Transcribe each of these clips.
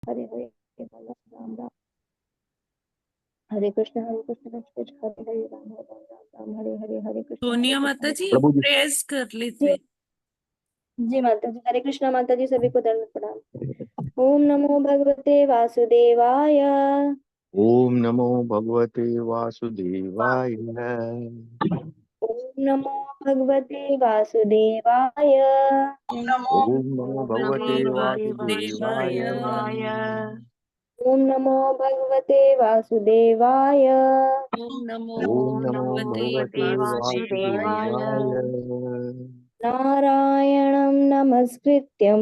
हरे हरे राम राम हरे कृष्ण कृष्ण कृष्ण हरे हरे राम राम हरे हरे हरे कृष्ण सोनिया माता जी प्रभु जी। प्रेस कर लेते। जी माता जी। हरे कृष्णा माता जी, सभी को दंड प्रणाम। ओम नमो भगवते वासुदेवाय। ओम नमो भगवते वासुदेवाय। ओम नमो भगवते वासुदेवाय। ओम नमो भगवते वासुदेवाय। ओम नमो भगवते वासुदेवाय। ओम नमो ओम नमो भगवते भगवते वासुदेवाय। वासुदेवाय। नारायणं नमस्कृत्यं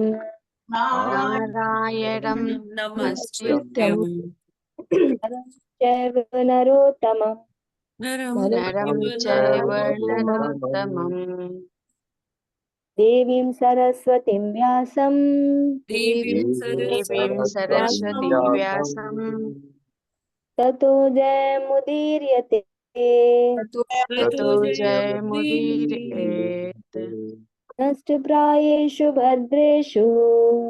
नारायणं नमस्कृत्यं नरं चैव नरोत्तमं नरं नरं चैव चैव नरोत्तमं नरोत्तमं देवीं सरस्वतीं व्यासं देवीं देवीं सरस्वतीं व्यासं ततो जयमुदीर्यते। ततो जयमुदीरयेत्। नष्टप्रायेषु भद्रेषु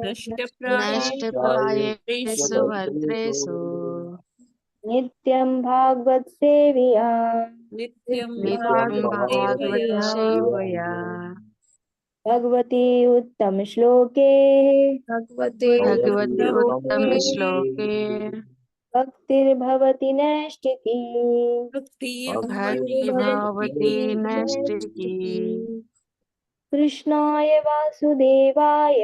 नष्टप्रायेषु भद्रेषु नित्यं भागवत सेविया। नित्यं नित्यं भागवत भागवतसेवया सेवया भगवती उत्तम श्लोके भगवते भगवति उत्तम उत्तमश्लोके श्लोके भक्तिर्भवति नैष्टिकी। भक्ति भक्ति भवति नैष्टिकी। कृष्णाय वासुदेवाय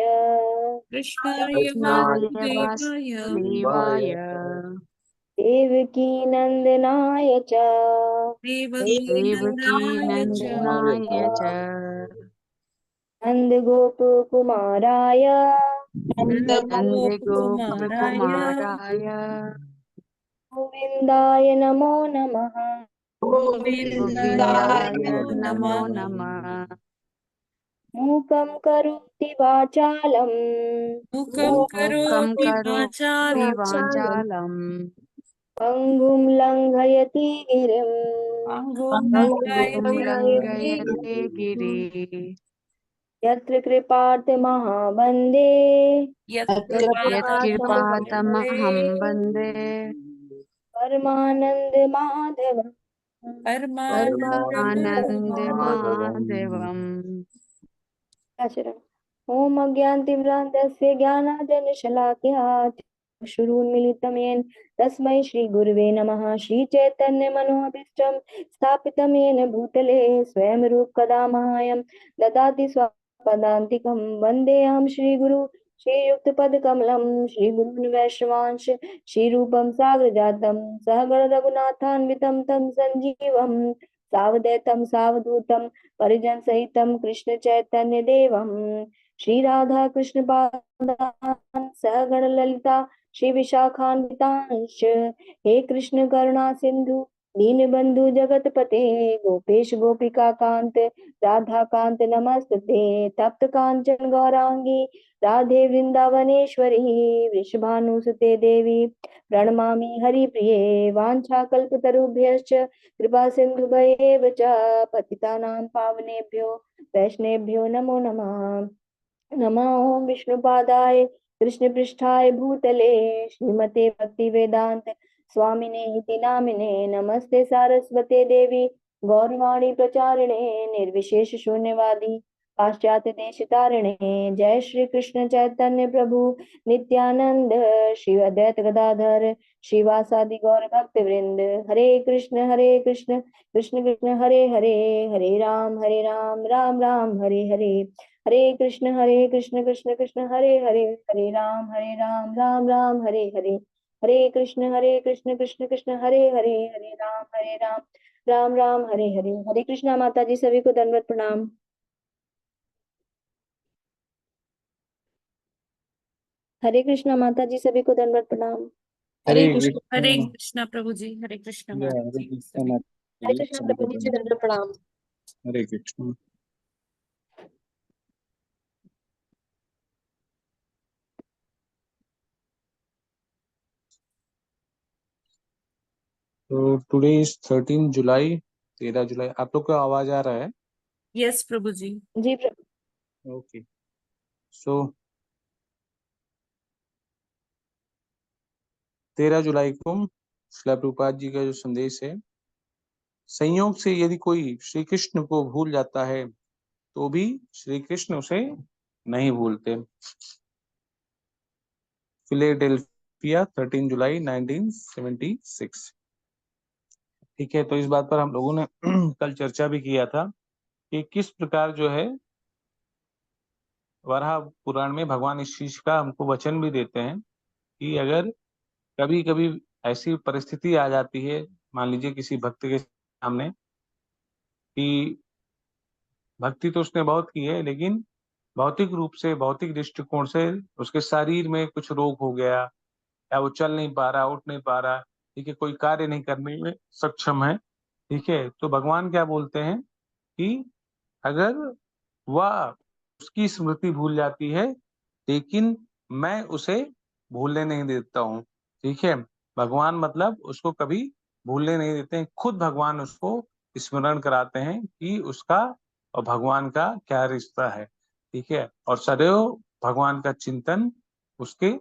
कृष्णाय कृष्णाय वासुदेवाय वासुदेवाय देवकी नंदनाय च देवकी देवकी नंदनाय च नन्दनाय च नंद गोप कुमाराय नन्दगोपकुमाराय नन्दगोपकुमाराय गोविंदाय नमो नमः। गोविन्दाय गोविन्दाय नमो नमो नमः। नमः। मूकं करोति वाचालं मुखं मूकं करोति करोति वाचालं वाचालं पङ्गुं लङ्घयति गिरिं अंगुं पङ्गुं लङ्घयते लङ्घयते गिरिं। यत्र कृपार्थमहावन्दे यत्कृपातमहं वन्दे परमानन्द माधवम्। परमानंद आनन्दमाधवम्। ओम अज्ञानतिमिरान्धस्य ज्ञानाञ्जनशलाकया चक्षुरुन्मीलितं येन तस्मै श्रीगुरुवे नमः। श्रीचैतन्यमनोभीष्टं स्थापितं येन भूतले स्वयं रूप कदा मह्यं ददाति स्वपदान्तिकं। वन्देऽहं श्रीगुरु श्रीयुक्तपदकमलं श्रीगुरून् वैष्णवांश श्रीरूपं साग्रजातं सहगण रघुनाथान्वितं तं सञ्जीवं सावधैतं सावधूतं परिजन सहितं कृष्ण चैतन्य देवम श्री राधा कृष्ण पादान सहगण ललिता श्री विशाखान्वितांश। हे कृष्ण करुणा सिंधु दीन बंधु जगतपते गोपेश गोपिका कांत राधा कांत नमस्ते। तप्त कांचन गौरांगी राधे वृंदावनेश्वरी वृषभानुसुते देवी प्रणमामि हरिप्रिये। वाञ्छाकल्पतरुभ्यश्च कृपा सिन्धुभैव च पतितानां पावनेभ्यो वैष्णवेभ्यो नमो नमः। नमो विष्णुपादाय कृष्णपृष्ठाय भूतले श्रीमते भक्तिवेदांत स्वामिने इति नामिने। नमस्ते सारस्वते देवी गौरवाणी प्रचारिणे निर्विशेष शून्यवादी पाश्चात्य देश तारिणे। जय श्री कृष्ण चैतन्य प्रभु नित्यानंद श्री अद्वैत गदाधर श्रीवासादि गौर भक्त वृंद। हरे कृष्ण कृष्ण कृष्ण हरे हरे, हरे राम राम राम हरे हरे। हरे कृष्ण कृष्ण कृष्ण हरे हरे, हरे राम राम हरे हरे। हरे कृष्ण कृष्ण कृष्ण हरे हरे, हरे राम राम हरे हरे। हरे कृष्णा माता जी, सभी को दंडवत प्रणाम। हरे कृष्णा माता जी, सभी को दंडवत प्रणाम। हरे हरे कृष्णा प्रभु जी। हरे कृष्णा माता हरे जी। कृष्ण हरे कृष्णा प्रभु जी, दंडवत प्रणाम। हरे कृष्ण। तो टुडे इज 13 जुलाई, 13 जुलाई। आप लोग को आवाज आ रहा है? यस प्रभु जी। जी प्रभु। ओके। सो 13 जुलाई को श्रील प्रभुपाद जी का जो संदेश है, संयोग से यदि कोई श्री कृष्ण को भूल जाता है तो भी श्री कृष्ण उसे नहीं भूलते। फिलेडेल्फिया 13 जुलाई 1976। ठीक है, तो इस बात पर हम लोगों ने कल चर्चा भी किया था कि किस प्रकार जो है वराह पुराण में भगवान इस चीज का हमको वचन भी देते हैं कि अगर कभी कभी ऐसी परिस्थिति आ जाती है, मान लीजिए किसी भक्त के सामने कि भक्ति तो उसने बहुत की है लेकिन भौतिक रूप से, भौतिक दृष्टिकोण से उसके शरीर में कुछ रोग हो गया, या वो चल नहीं पा रहा, उठ नहीं पा रहा, ठीक है, कोई कार्य नहीं करने में सक्षम है, ठीक है, तो भगवान क्या बोलते हैं कि अगर वह उसकी स्मृति भूल जाती है लेकिन मैं उसे भूलने नहीं देता हूँ। ठीक है, भगवान मतलब उसको कभी भूलने नहीं देते हैं, खुद भगवान उसको स्मरण कराते हैं कि उसका और भगवान का क्या रिश्ता है। ठीक है, और सदैव भगवान का चिंतन उसके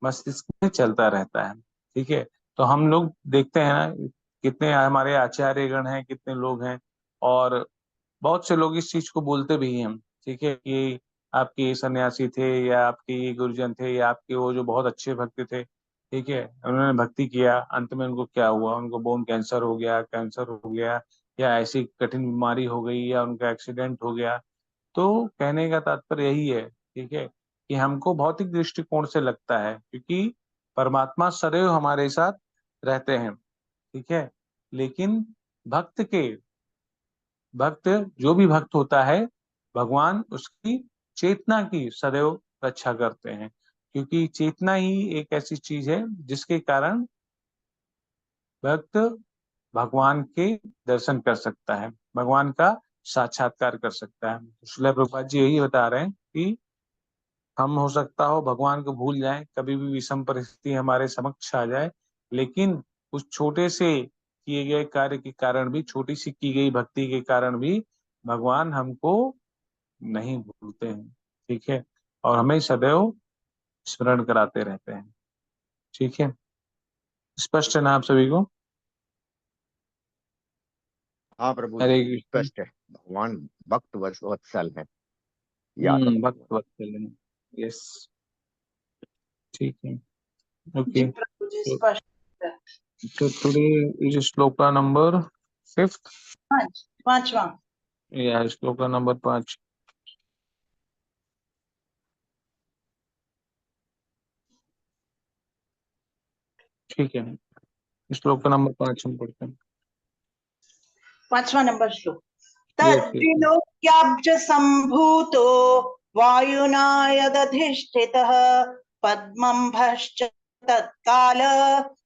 मस्तिष्क में चलता रहता है। ठीक है, तो हम लोग देखते हैं ना कितने हमारे आचार्यगण हैं, कितने लोग हैं, और बहुत से लोग इस चीज को बोलते भी हैं। ठीक है, कि आपके ये सन्यासी थे या आपके ये गुरुजन थे या आपके वो जो बहुत अच्छे भक्त थे, ठीक है, उन्होंने भक्ति किया, अंत में उनको क्या हुआ, उनको बोन कैंसर हो गया, कैंसर हो गया, या ऐसी कठिन बीमारी हो गई, या उनका एक्सीडेंट हो गया। तो कहने का तात्पर्य यही है, ठीक है, कि हमको भौतिक दृष्टिकोण से लगता है क्योंकि परमात्मा सदैव हमारे साथ रहते हैं। ठीक है, लेकिन भक्त के भक्त जो भी भक्त होता है, भगवान उसकी चेतना की सदैव रक्षा करते हैं, क्योंकि चेतना ही एक ऐसी चीज है जिसके कारण भक्त भगवान के दर्शन कर सकता है, भगवान का साक्षात्कार कर सकता है। श्रील प्रभुपाद जी यही बता रहे हैं कि हम हो सकता हो भगवान को भूल जाएं, कभी भी विषम परिस्थिति हमारे समक्ष आ जाए, लेकिन उस छोटे से किए गए कार्य के कारण भी, छोटी सी की गई भक्ति के कारण भी भगवान हमको नहीं भूलते हैं। ठीक है, और हमें सदैव स्मरण कराते रहते हैं। ठीक है, स्पष्ट है ना आप सभी को? हाँ प्रभु हरे जी, कृष्ण। स्पष्ट है। भगवान भक्त वत्सल है, याद भक्त रखो। वत्सल है। यस, ठीक है, जी ओके। प्रभु जी, तो स्पष्ट है। टुडे इज श्लोका नंबर 5, पांचवा। या श्लोका नंबर 5। ठीक है, श्लोक नंबर 5 हम पढ़ते हैं। पांचवा नंबर श्लोक। Yes yes. तद्विलोक्याब्ज संभूतो वायुना यदधिष्ठितः पद्मंभश्च तत्काल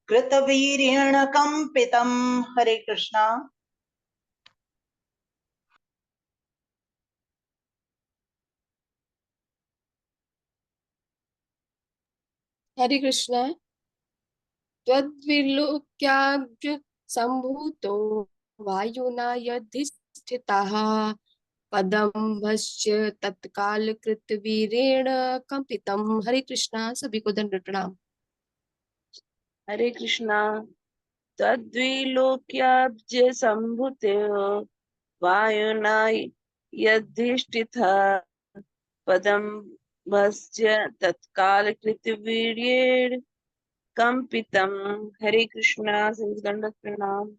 कृतवीर्येण कंपितम्। हरे कृष्णा। हरे कृष्णा। त्वद्विलोक्याब्ज सम्भूतो वायुना यधिष्ठितः पदम्भश्च तत्काल कृतवीरेण कंपितम्। हरे कृष्णा, सभी को दंड प्रणाम। हरे कृष्णा। तद्विलोक्याब्ज सम्भुते वायुना यधिष्ठितः पदं भस्य तत्काल कृतवीर्येण कंपितम। हरे कृष्णा, दंडवत प्रणाम।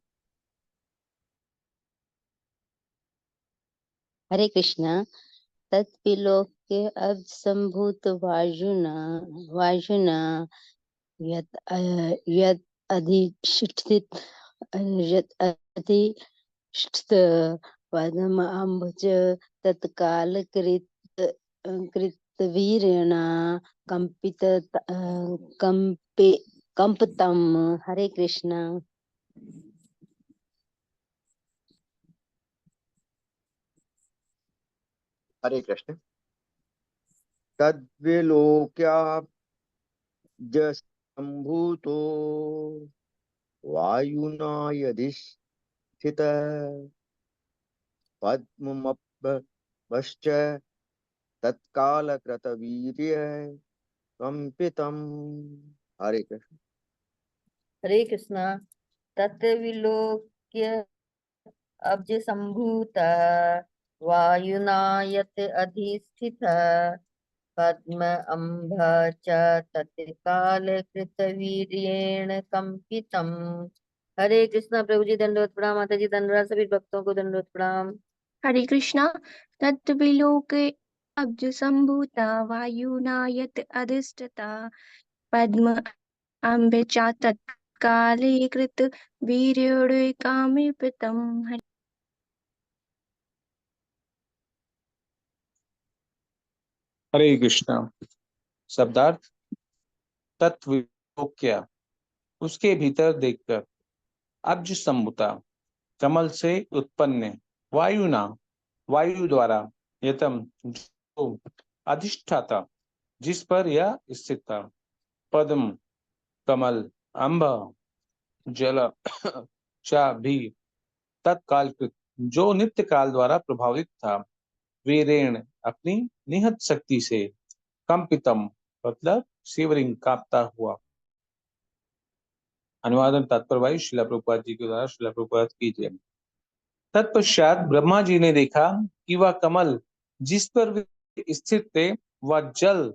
हरे कृष्णा। तत्विलोक्य अभिसंभूत वायुना यद अधिष्ठित पदमंबुज तत्काल कृतवीरेण कंपित कंपे कंपतम। हरे कृष्णा। हरे कृष्ण। तद्विलोक्याब्जसम्भूतो वायुना यधिष्ठितः पद्ममभश्च तत्काल कृतवीर्य कंपितम्। हरे कृष्ण। हरे कृष्णा। तत्विलोक्य अब्ज संभूत वायुना यत अधिष्ठित पद्म अम्भ च तत्काल कृत वीर्येण कंपितम। हरे कृष्णा। प्रभु जी दंडवत प्रणाम। माता जी दंडवत। सभी भक्तों को दंडवत प्रणाम। हरे कृष्णा। तत्विलोके अब्ज संभूता वायुना यत अधिष्ठिता पद्म अम्बे च तत्काले कृत वीर्योड़े कामिपतम। हरे कृष्णा। शब्दार्थ। तत्विलोक्य, उसके भीतर देखकर, अब्ज संभुता, कमल से उत्पन्न, वायुना, वायु द्वारा, यतम, जो अधिष्ठाता, जिस पर यह स्थित था, पद्म, कमल, अम्ब, जल, चा भी, तत्कालकृत, जो नित्य काल द्वारा प्रभावित था, वीरेण, अपनी निहत शक्ति से, कंपितम, मतलब शिवरिंग, कांपता हुआ। अनुवादन तात्पर्य वायु श्रील प्रभुपाद जी के द्वारा श्रील प्रभुपाद कीजिए। तत्पश्चात ब्रह्मा जी ने देखा कि वह कमल जिस पर वे स्थित थे, वह जल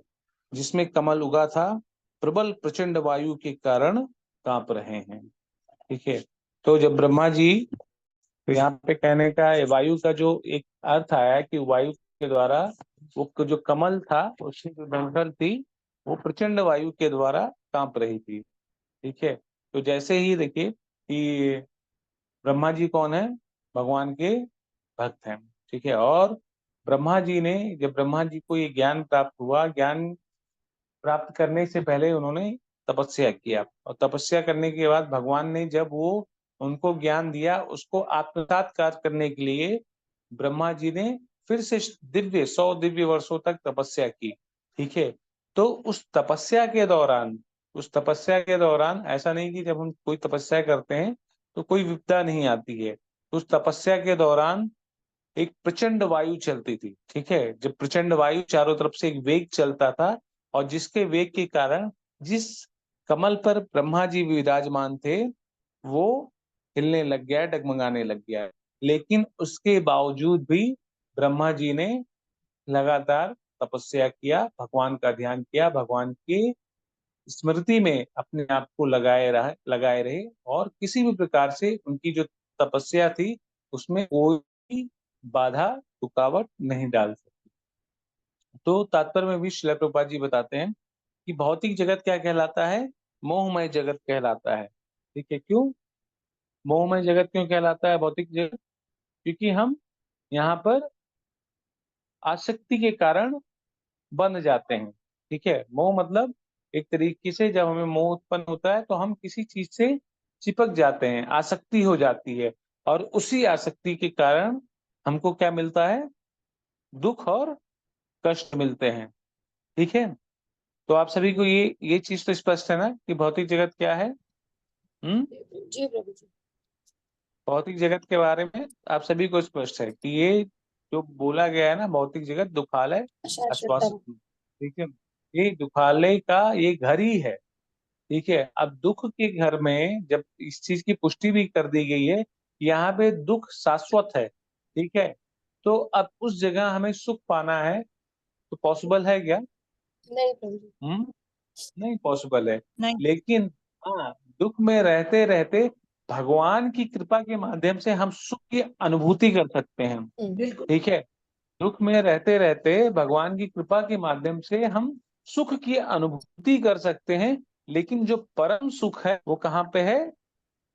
जिसमें कमल उगा था, प्रबल प्रचंड वायु के कारण कांप रहे हैं। ठीक है, तो जब ब्रह्मा जी, तो यहाँ पे कहने का वायु का जो एक अर्थ आया कि वायु के द्वारा वो जो कमल था उसकी जो डंठल थी वो प्रचंड वायु के द्वारा कांप रही थी। ठीक है, तो जैसे ही देखिए कि ब्रह्मा जी कौन है, भगवान के भक्त हैं। ठीक है, और ब्रह्मा जी ने, जब ब्रह्मा जी को ये ज्ञान प्राप्त हुआ, ज्ञान प्राप्त करने से पहले उन्होंने तपस्या किया, और तपस्या करने के बाद भगवान ने जब वो उनको ज्ञान दिया, उसको आत्मसात करने के लिए ब्रह्मा जी ने फिर से 100 दिव्य वर्षों तक तपस्या की। ठीक है, तो उस तपस्या के दौरान ऐसा नहीं कि जब हम कोई तपस्या करते हैं तो कोई विपदा नहीं आती है। उस तपस्या के दौरान एक प्रचंड वायु चलती थी। ठीक है, जब प्रचंड वायु चारों तरफ से एक वेग चलता था, और जिसके वेग के कारण जिस कमल पर ब्रह्मा जी विराजमान थे वो हिलने लग गया, डगमगाने लग गया। लेकिन उसके बावजूद भी ब्रह्मा जी ने लगातार तपस्या किया, भगवान का ध्यान किया, भगवान की स्मृति में अपने आप को लगाए रहे, और किसी भी प्रकार से उनकी जो तपस्या थी उसमें कोई बाधा रुकावट नहीं डाल सकती। तो तात्पर्य में भी श्रील प्रभुपाद जी बताते हैं कि भौतिक जगत क्या कहलाता है, मोहमय जगत कहलाता है। ठीक है, क्यों मोहमय जगत क्यों कहलाता है भौतिक जगत? क्योंकि हम यहाँ पर आसक्ति के कारण बन जाते हैं। ठीक है, मोह मतलब एक तरीके से जब हमें मोह उत्पन्न होता है तो हम किसी चीज से चिपक जाते हैं, आसक्ति हो जाती है, और उसी आसक्ति के कारण हमको क्या मिलता है, दुख और कष्ट मिलते हैं। ठीक है, तो आप सभी को ये चीज तो स्पष्ट है ना कि भौतिक जगत क्या है। जी प्रभु जी। भौतिक जगत के बारे में आप सभी को स्पष्ट है कि ये जो बोला गया है ना, भौतिक जगत दुखालय आश्वास। ठीक है, ये दुखालय का ये घर ही है। ठीक है, अब दुख के घर में जब इस चीज की पुष्टि भी कर दी गई है, यहाँ पे दुख शाश्वत है। ठीक है, तो अब उस जगह हमें सुख पाना है तो पॉसिबल है क्या? नहीं प्रभु जी। नहीं पॉसिबल है। नहीं। लेकिन हाँ, दुख में रहते रहते भगवान की कृपा के माध्यम से हम सुख की अनुभूति कर सकते हैं। बिल्कुल। ठीक है, दुख में रहते रहते भगवान की कृपा के माध्यम से हम सुख की अनुभूति कर सकते हैं। लेकिन जो परम सुख है वो कहाँ पे है?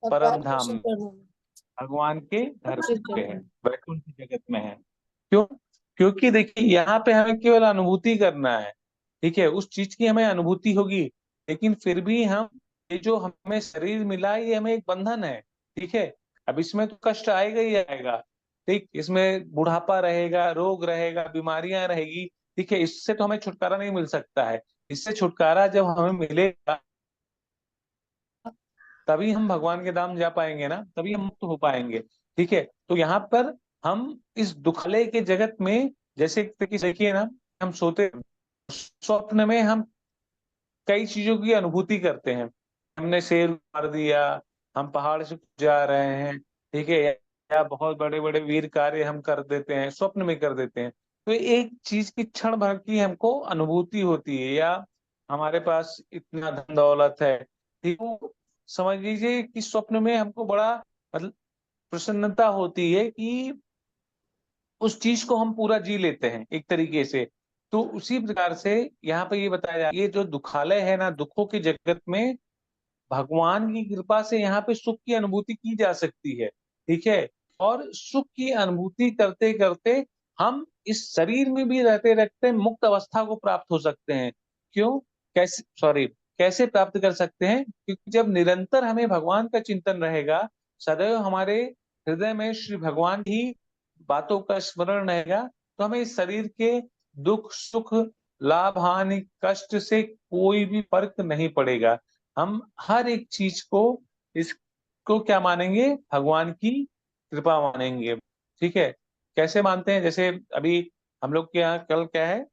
परम धाम में, भगवान के घर पे है, वैकुंठ जगत में है। क्यों? क्योंकि देखिए यहाँ पे हमें केवल अनुभूति करना है। ठीक है, उस चीज की हमें अनुभूति होगी, लेकिन फिर भी हम, ये जो हमें शरीर मिला है ये हमें एक बंधन है। ठीक है, अब इसमें तो कष्ट आएगा ही आएगा। ठीक, इसमें बुढ़ापा रहेगा, रोग रहेगा, बीमारियां रहेगी। ठीक है, इससे तो हमें छुटकारा नहीं मिल सकता है। इससे छुटकारा जब हमें मिलेगा तभी हम भगवान के धाम जा पाएंगे ना, तभी हम मुक्त हो पाएंगे। ठीक है, तो यहाँ पर हम इस दुखालय के जगत में, जैसे देखिए ना, हम सोते, स्वप्न में हम कई चीजों की अनुभूति करते हैं। हमने शेर मार दिया, हम पहाड़ से कूद जा रहे हैं, ठीक है, या बहुत बड़े बड़े वीर कार्य हम कर देते हैं, स्वप्न में कर देते हैं। तो एक चीज की क्षण भर की हमको अनुभूति होती है, या हमारे पास इतना धन दौलत है, ठीक है, तो समझ लीजिए कि स्वप्न में हमको बड़ा मतलब प्रसन्नता होती है कि उस चीज को हम पूरा जी लेते हैं एक तरीके से। तो उसी प्रकार से यहाँ पे ये बताया जा ये जो दुखालय है ना, दुखों के जगत में भगवान की कृपा से यहाँ पे सुख की अनुभूति की जा सकती है, ठीक है। और सुख की अनुभूति करते करते हम इस शरीर में भी रहते रहते मुक्त अवस्था को प्राप्त हो सकते हैं। क्यों, कैसे, सॉरी, कैसे प्राप्त कर सकते हैं? क्योंकि जब निरंतर हमें भगवान का चिंतन रहेगा, सदैव हमारे हृदय में श्री भगवान की बातों का स्मरण रहेगा, तो हमें इस शरीर के दुख सुख लाभ हानि कष्ट से कोई भी फर्क नहीं पड़ेगा। हम हर एक चीज को इसको क्या मानेंगे? भगवान की कृपा मानेंगे, ठीक है। कैसे मानते हैं? जैसे अभी हम लोग के यहाँ कल क्या है,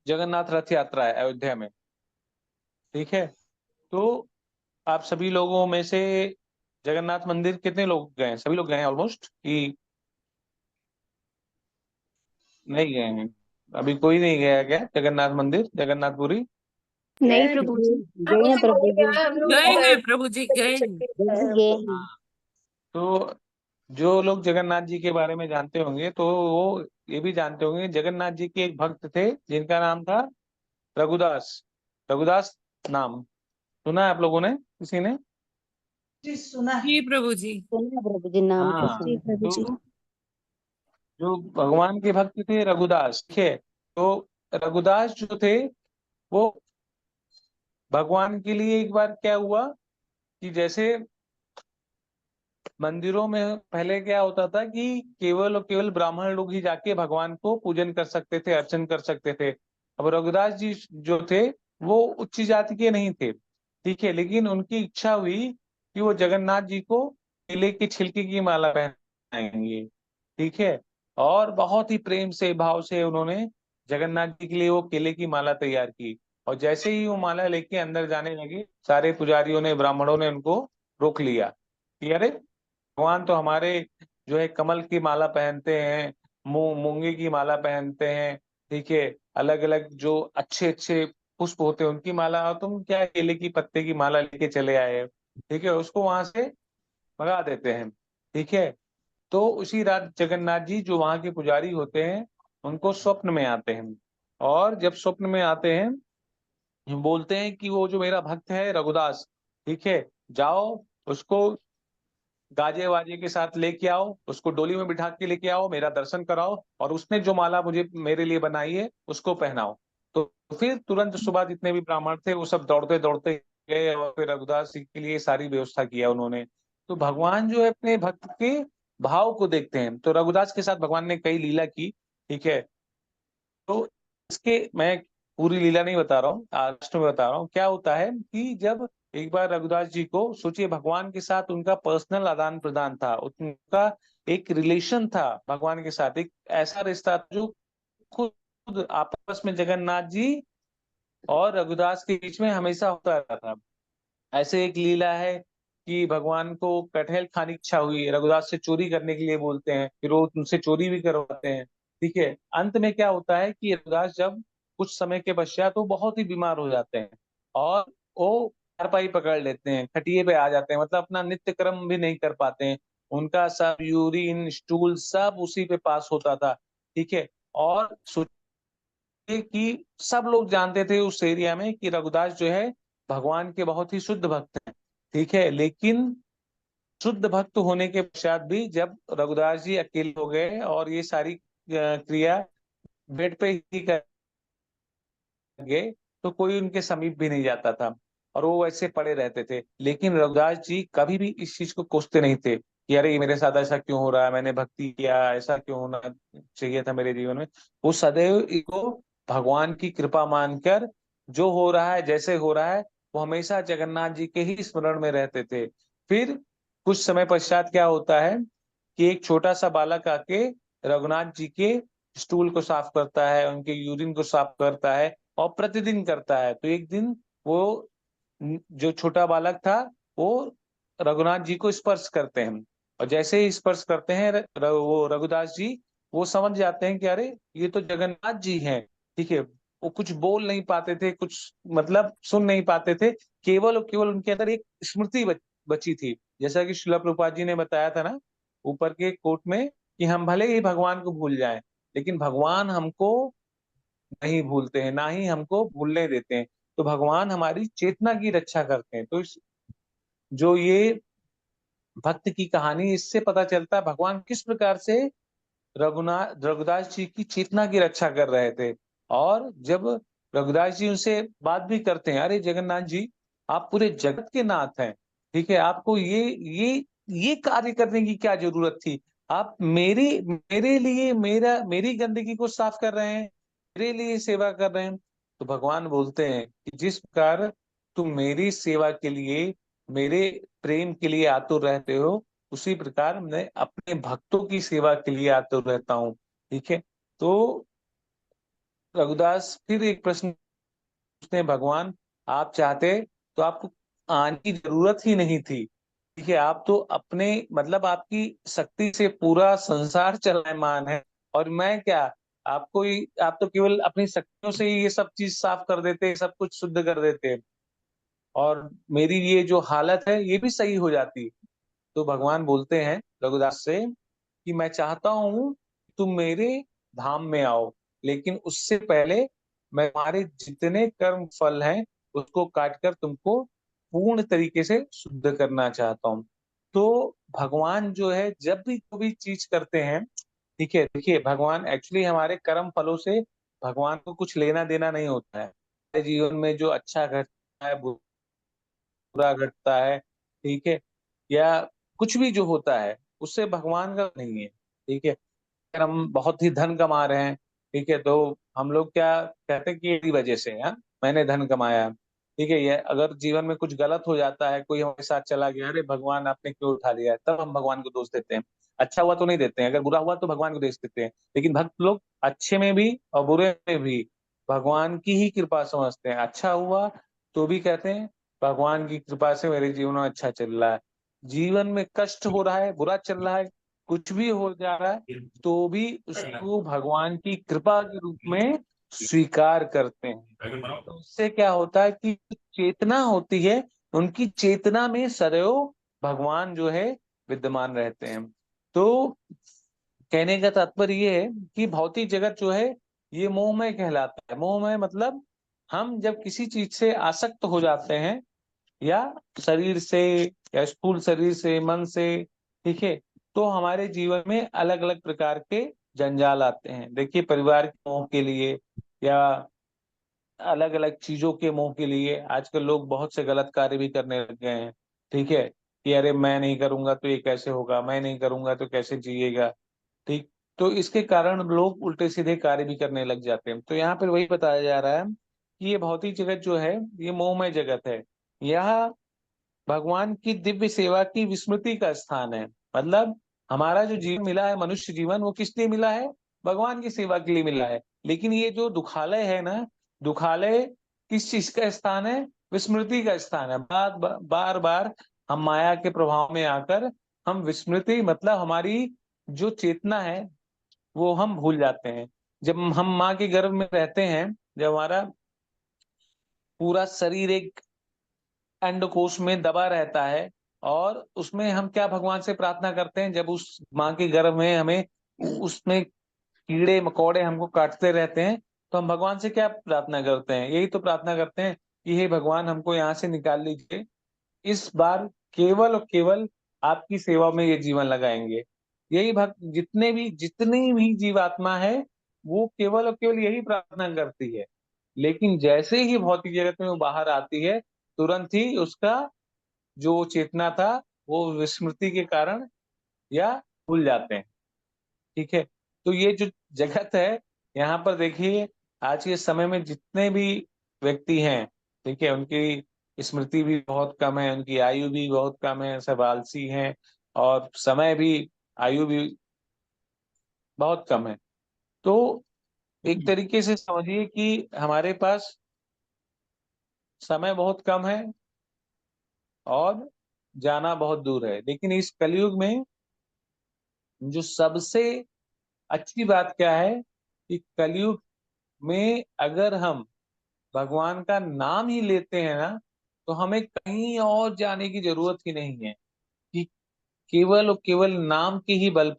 जगन्नाथ रथ यात्रा है अयोध्या में, ठीक है। तो आप सभी लोगों में से जगन्नाथ मंदिर कितने लोग गए हैं? सभी लोग गए हैं ऑलमोस्ट, कि नहीं गए हैं? अभी कोई नहीं गया क्या जगन्नाथ मंदिर, जगन्नाथपुरी? नहीं प्रभु जी। गए हैं प्रभु जी। गए हैं प्रभु जी, गए हैं। गए हैं। हाँ, तो जो लोग जगन्नाथ जी के बारे में जानते होंगे तो वो ये भी जानते होंगे, जगन्नाथ जी के एक भक्त थे जिनका नाम था रघुदास। रघुदास नाम सुना है आप लोगों ने, किसी ने? जी सुना है। जी प्रभु जी। सुना प्रभु जी, नाम तो हाँ, जी प्रभु जी। तो जो भगवान के भक्त थे रघुदास, ठीक है। तो रघुदास जो थे वो भगवान के लिए एक बार क्या हुआ कि जैसे मंदिरों में पहले क्या होता था कि केवल और केवल ब्राह्मण लोग ही जाके भगवान को पूजन कर सकते थे, अर्चन कर सकते थे। अब रघुदास जी जो थे वो उच्च जाति के नहीं थे, ठीक है, लेकिन उनकी इच्छा हुई कि वो जगन्नाथ जी को केले की छिलके की माला पहनाएंगे, ठीक है। और बहुत ही प्रेम से भाव से उन्होंने जगन्नाथ जी के लिए वो केले की माला तैयार की। और जैसे ही वो माला लेके अंदर जाने लगे, सारे पुजारियों ने, ब्राह्मणों ने उनको रोक लिया कि अरे, भगवान तो हमारे जो है कमल की माला पहनते हैं, मूंगे की माला पहनते हैं, ठीक है, अलग अलग जो अच्छे अच्छे पुष्प होते हैं उनकी माला, और तुम क्या केले की पत्ते की माला लेके चले आए हो, ठीक है। उसको वहां से भगा देते हैं, ठीक है। तो उसी रात जगन्नाथ जी जो वहां के पुजारी होते हैं उनको स्वप्न में आते हैं, और जब स्वप्न में आते हैं बोलते हैं कि वो जो मेरा भक्त है रघुदास, ठीक है, जाओ उसको गाजे वाजे के साथ लेके आओ, उसको डोली में बिठा के लेके आओ, मेरा दर्शन कराओ, और उसने जो माला मुझे मेरे लिए बनाई है उसको पहनाओ। तो फिर तुरंत सुबह जितने भी ब्राह्मण थे वो सब दौड़ते दौड़ते गए, और फिर रघुदास जी के लिए सारी व्यवस्था किया उन्होंने। तो भगवान जो है अपने भक्त के भाव को देखते हैं, तो रघुदास के साथ भगवान ने कई लीला की, ठीक है। तो इसके मैं पूरी लीला नहीं बता रहा हूँ, लास्ट में बता रहा हूँ क्या होता है कि जब एक बार रघुदास जी को, सोचिए, भगवान के साथ उनका पर्सनल आदान प्रदान था, उनका एक रिलेशन था भगवान के साथ, एक ऐसा रिश्ता था जो खुद आपस में जगन्नाथ जी और रघुदास के बीच में हमेशा होता रहता था। ऐसे एक लीला है कि भगवान को कटहल खाने की इच्छा हुई, रघुदास से चोरी करने के लिए बोलते हैं, फिर वो उनसे चोरी भी करवाते हैं, ठीक है। अंत में क्या होता है कि रघुदास जब कुछ समय के पश्चात वो बहुत ही बीमार हो जाते हैं, और वो चारपाई पकड़ लेते हैं, खटिए पे आ जाते हैं, मतलब अपना नित्य कर्म भी नहीं कर पाते हैं। उनका सब यूरिन स्टूल सब उसी पे पास होता था, ठीक है। और कि सब लोग जानते थे उस एरिया में कि रघुदास जो है भगवान के बहुत ही शुद्ध भक्त हैं, ठीक है। लेकिन शुद्ध भक्त होने के पश्चात भी जब रघुदास जी अकेले हो गए और ये सारी क्रिया बेड पे ही कर गए, तो कोई उनके समीप भी नहीं जाता था, और वो वैसे पड़े रहते थे। लेकिन रघुदास जी कभी भी इस चीज को कोसते नहीं थे कि अरे ये मेरे साथ ऐसा क्यों हो रहा है, मैंने भक्ति किया, ऐसा क्यों होना चाहिए था मेरे जीवन में। वो सदैव इसको भगवान की कृपा मानकर जो हो रहा है, जैसे हो रहा है, वो हमेशा जगन्नाथ जी के ही स्मरण में रहते थे। फिर कुछ समय पश्चात क्या होता है कि एक छोटा सा बालक आके रघुनाथ जी के स्टूल को साफ करता है, उनके यूरिन को साफ करता है, और प्रतिदिन करता है। तो एक दिन वो जो छोटा बालक था वो रघुनाथ जी को स्पर्श करते हैं, और जैसे ही स्पर्श करते हैं वो रघुदास जी वो समझ जाते हैं कि अरे ये तो जगन्नाथ जी हैं। ठीक है, वो कुछ बोल नहीं पाते थे, कुछ मतलब सुन नहीं पाते थे, केवल और केवल उनके अंदर एक स्मृति बची थी। जैसा कि श्रील प्रभुपाद जी ने बताया था ना ऊपर के कोट में, कि हम भले ही भगवान को भूल जाएं, लेकिन भगवान हमको नहीं भूलते हैं, ना ही हमको भूलने देते हैं। तो भगवान हमारी चेतना की रक्षा करते हैं। तो जो ये भक्त की कहानी, इससे पता चलता है भगवान किस प्रकार से रघुदास जी की चेतना की रक्षा कर रहे थे। और जब रघुदास जी उनसे बात भी करते हैं, अरे जगन्नाथ जी आप पूरे जगत के नाथ हैं, ठीक है, आपको ये कार्य करने की क्या जरूरत थी? आप मेरे लिए मेरी गंदगी को साफ कर रहे हैं, मेरे लिए सेवा कर रहे हैं। तो भगवान बोलते हैं कि जिस प्रकार तुम मेरी सेवा के लिए, मेरे प्रेम के लिए आतुर रहते हो, उसी प्रकार मैं अपने भक्तों की सेवा के लिए आतुर रहता हूँ। ठीक है, तो रघुदास फिर एक प्रश्न पूछते हैं, भगवान आप चाहते तो आपको आने की जरूरत ही नहीं थी। ठीक है, आप तो अपने मतलब आपकी शक्ति से पूरा संसार चलायमान है, और मैं क्या, आप तो केवल अपनी शक्तियों से ही ये सब चीज साफ कर देते, सब कुछ शुद्ध कर देते, और मेरी ये जो हालत है ये भी सही हो जाती। तो भगवान बोलते हैं रघुदास से कि मैं चाहता हूं तुम मेरे धाम में आओ, लेकिन उससे पहले मैं तुम्हारे जितने कर्म फल हैं उसको काट कर तुमको पूर्ण तरीके से शुद्ध करना चाहता हूँ। तो भगवान जो है जब भी कोई भी चीज करते हैं, ठीक है, देखिए भगवान एक्चुअली हमारे कर्म फलों से भगवान को कुछ लेना देना नहीं होता है। हमारे जीवन में जो अच्छा घटता है, बुरा घटता है, ठीक है, या कुछ भी जो होता है उससे भगवान का नहीं है। ठीक है, अगर हम बहुत ही धन कमा रहे हैं, ठीक है, तो हम लोग क्या कहते हैं कि इसकी वजह से मैंने धन कमाया। ठीक है, ये अगर जीवन में कुछ गलत हो जाता है, कोई हमारे साथ चला गया, अरे भगवान आपने क्यों उठा लिया है, तब हम भगवान को दोष देते हैं। अच्छा हुआ तो नहीं देते हैं, अगर बुरा हुआ तो भगवान को दोष देते हैं। लेकिन भक्त लोग अच्छे में भी और बुरे में भी भगवान की ही कृपा समझते हैं। अच्छा हुआ तो भी कहते हैं भगवान की कृपा से मेरे जीवन में अच्छा चल रहा है। जीवन में कष्ट हो रहा है, बुरा चल रहा है, कुछ भी हो जा रहा है, तो भी उसको भगवान की कृपा के रूप में स्वीकार करते हैं। तो उससे क्या होता है कि चेतना होती है, उनकी चेतना में सदैव भगवान जो है विद्यमान रहते हैं। तो कहने का तात्पर्य ये है कि भौतिक जगत जो है ये मोहमय कहलाता है। मोहमय मतलब हम जब किसी चीज से आसक्त हो जाते हैं, या शरीर से, या स्थूल शरीर से, मन से, ठीक है, तो हमारे जीवन में अलग अलग प्रकार के जंजाल आते हैं। देखिए परिवार के मोह के लिए, या अलग अलग चीजों के मोह के लिए आजकल लोग बहुत से गलत कार्य भी करने लग गए हैं। ठीक है, कि अरे मैं नहीं करूंगा तो ये कैसे होगा, मैं नहीं करूंगा तो कैसे जिएगा। ठीक, तो इसके कारण लोग उल्टे सीधे कार्य भी करने लग जाते हैं। तो यहाँ पर वही बताया जा रहा है कि ये भौतिक जगत जो है ये मोहमय जगत है। यह भगवान की दिव्य सेवा की विस्मृति का स्थान है। मतलब हमारा जो जीवन मिला है, मनुष्य जीवन, वो किस लिए मिला है? भगवान की सेवा के लिए मिला है। लेकिन ये जो दुखालय है ना, दुखालय किस चीज का स्थान है? विस्मृति का स्थान है। बार बार हम माया के प्रभाव में आकर हम विस्मृति मतलब हमारी जो चेतना है वो हम भूल जाते हैं। जब हम माँ के गर्भ में रहते हैं, जब हमारा पूरा शरीर एक अंडकोश में दबा रहता है, और उसमें हम क्या भगवान से प्रार्थना करते हैं? जब उस माँ के गर्भ में हमें उसमें कीड़े मकोड़े हमको काटते रहते हैं, तो हम भगवान से क्या प्रार्थना करते हैं? यही तो प्रार्थना करते हैं कि हे भगवान हमको यहाँ से निकाल लीजिए, इस बार केवल और केवल आपकी सेवा में ये जीवन लगाएंगे। यही भक्त जितनी भी जीवात्मा है वो केवल और केवल यही प्रार्थना करती है। लेकिन जैसे ही भौतिक जगत में वो बाहर आती है, तुरंत ही उसका जो चेतना था वो विस्मृति के कारण या भूल जाते हैं। ठीक है, तो ये जो जगत है, यहाँ पर देखिए आज के समय में जितने भी व्यक्ति हैं, ठीक है, उनकी स्मृति भी बहुत कम है, उनकी आयु भी बहुत कम है, सब आलसी हैं, और समय भी, आयु भी बहुत कम है। तो एक तरीके से समझिए कि हमारे पास समय बहुत कम है, और जाना बहुत दूर है। लेकिन इस कलयुग में जो सबसे अच्छी बात क्या है कि कलयुग में अगर हम भगवान का नाम ही लेते हैं ना, तो हमें कहीं और जाने की जरूरत ही नहीं है, कि केवल और केवल नाम के ही बल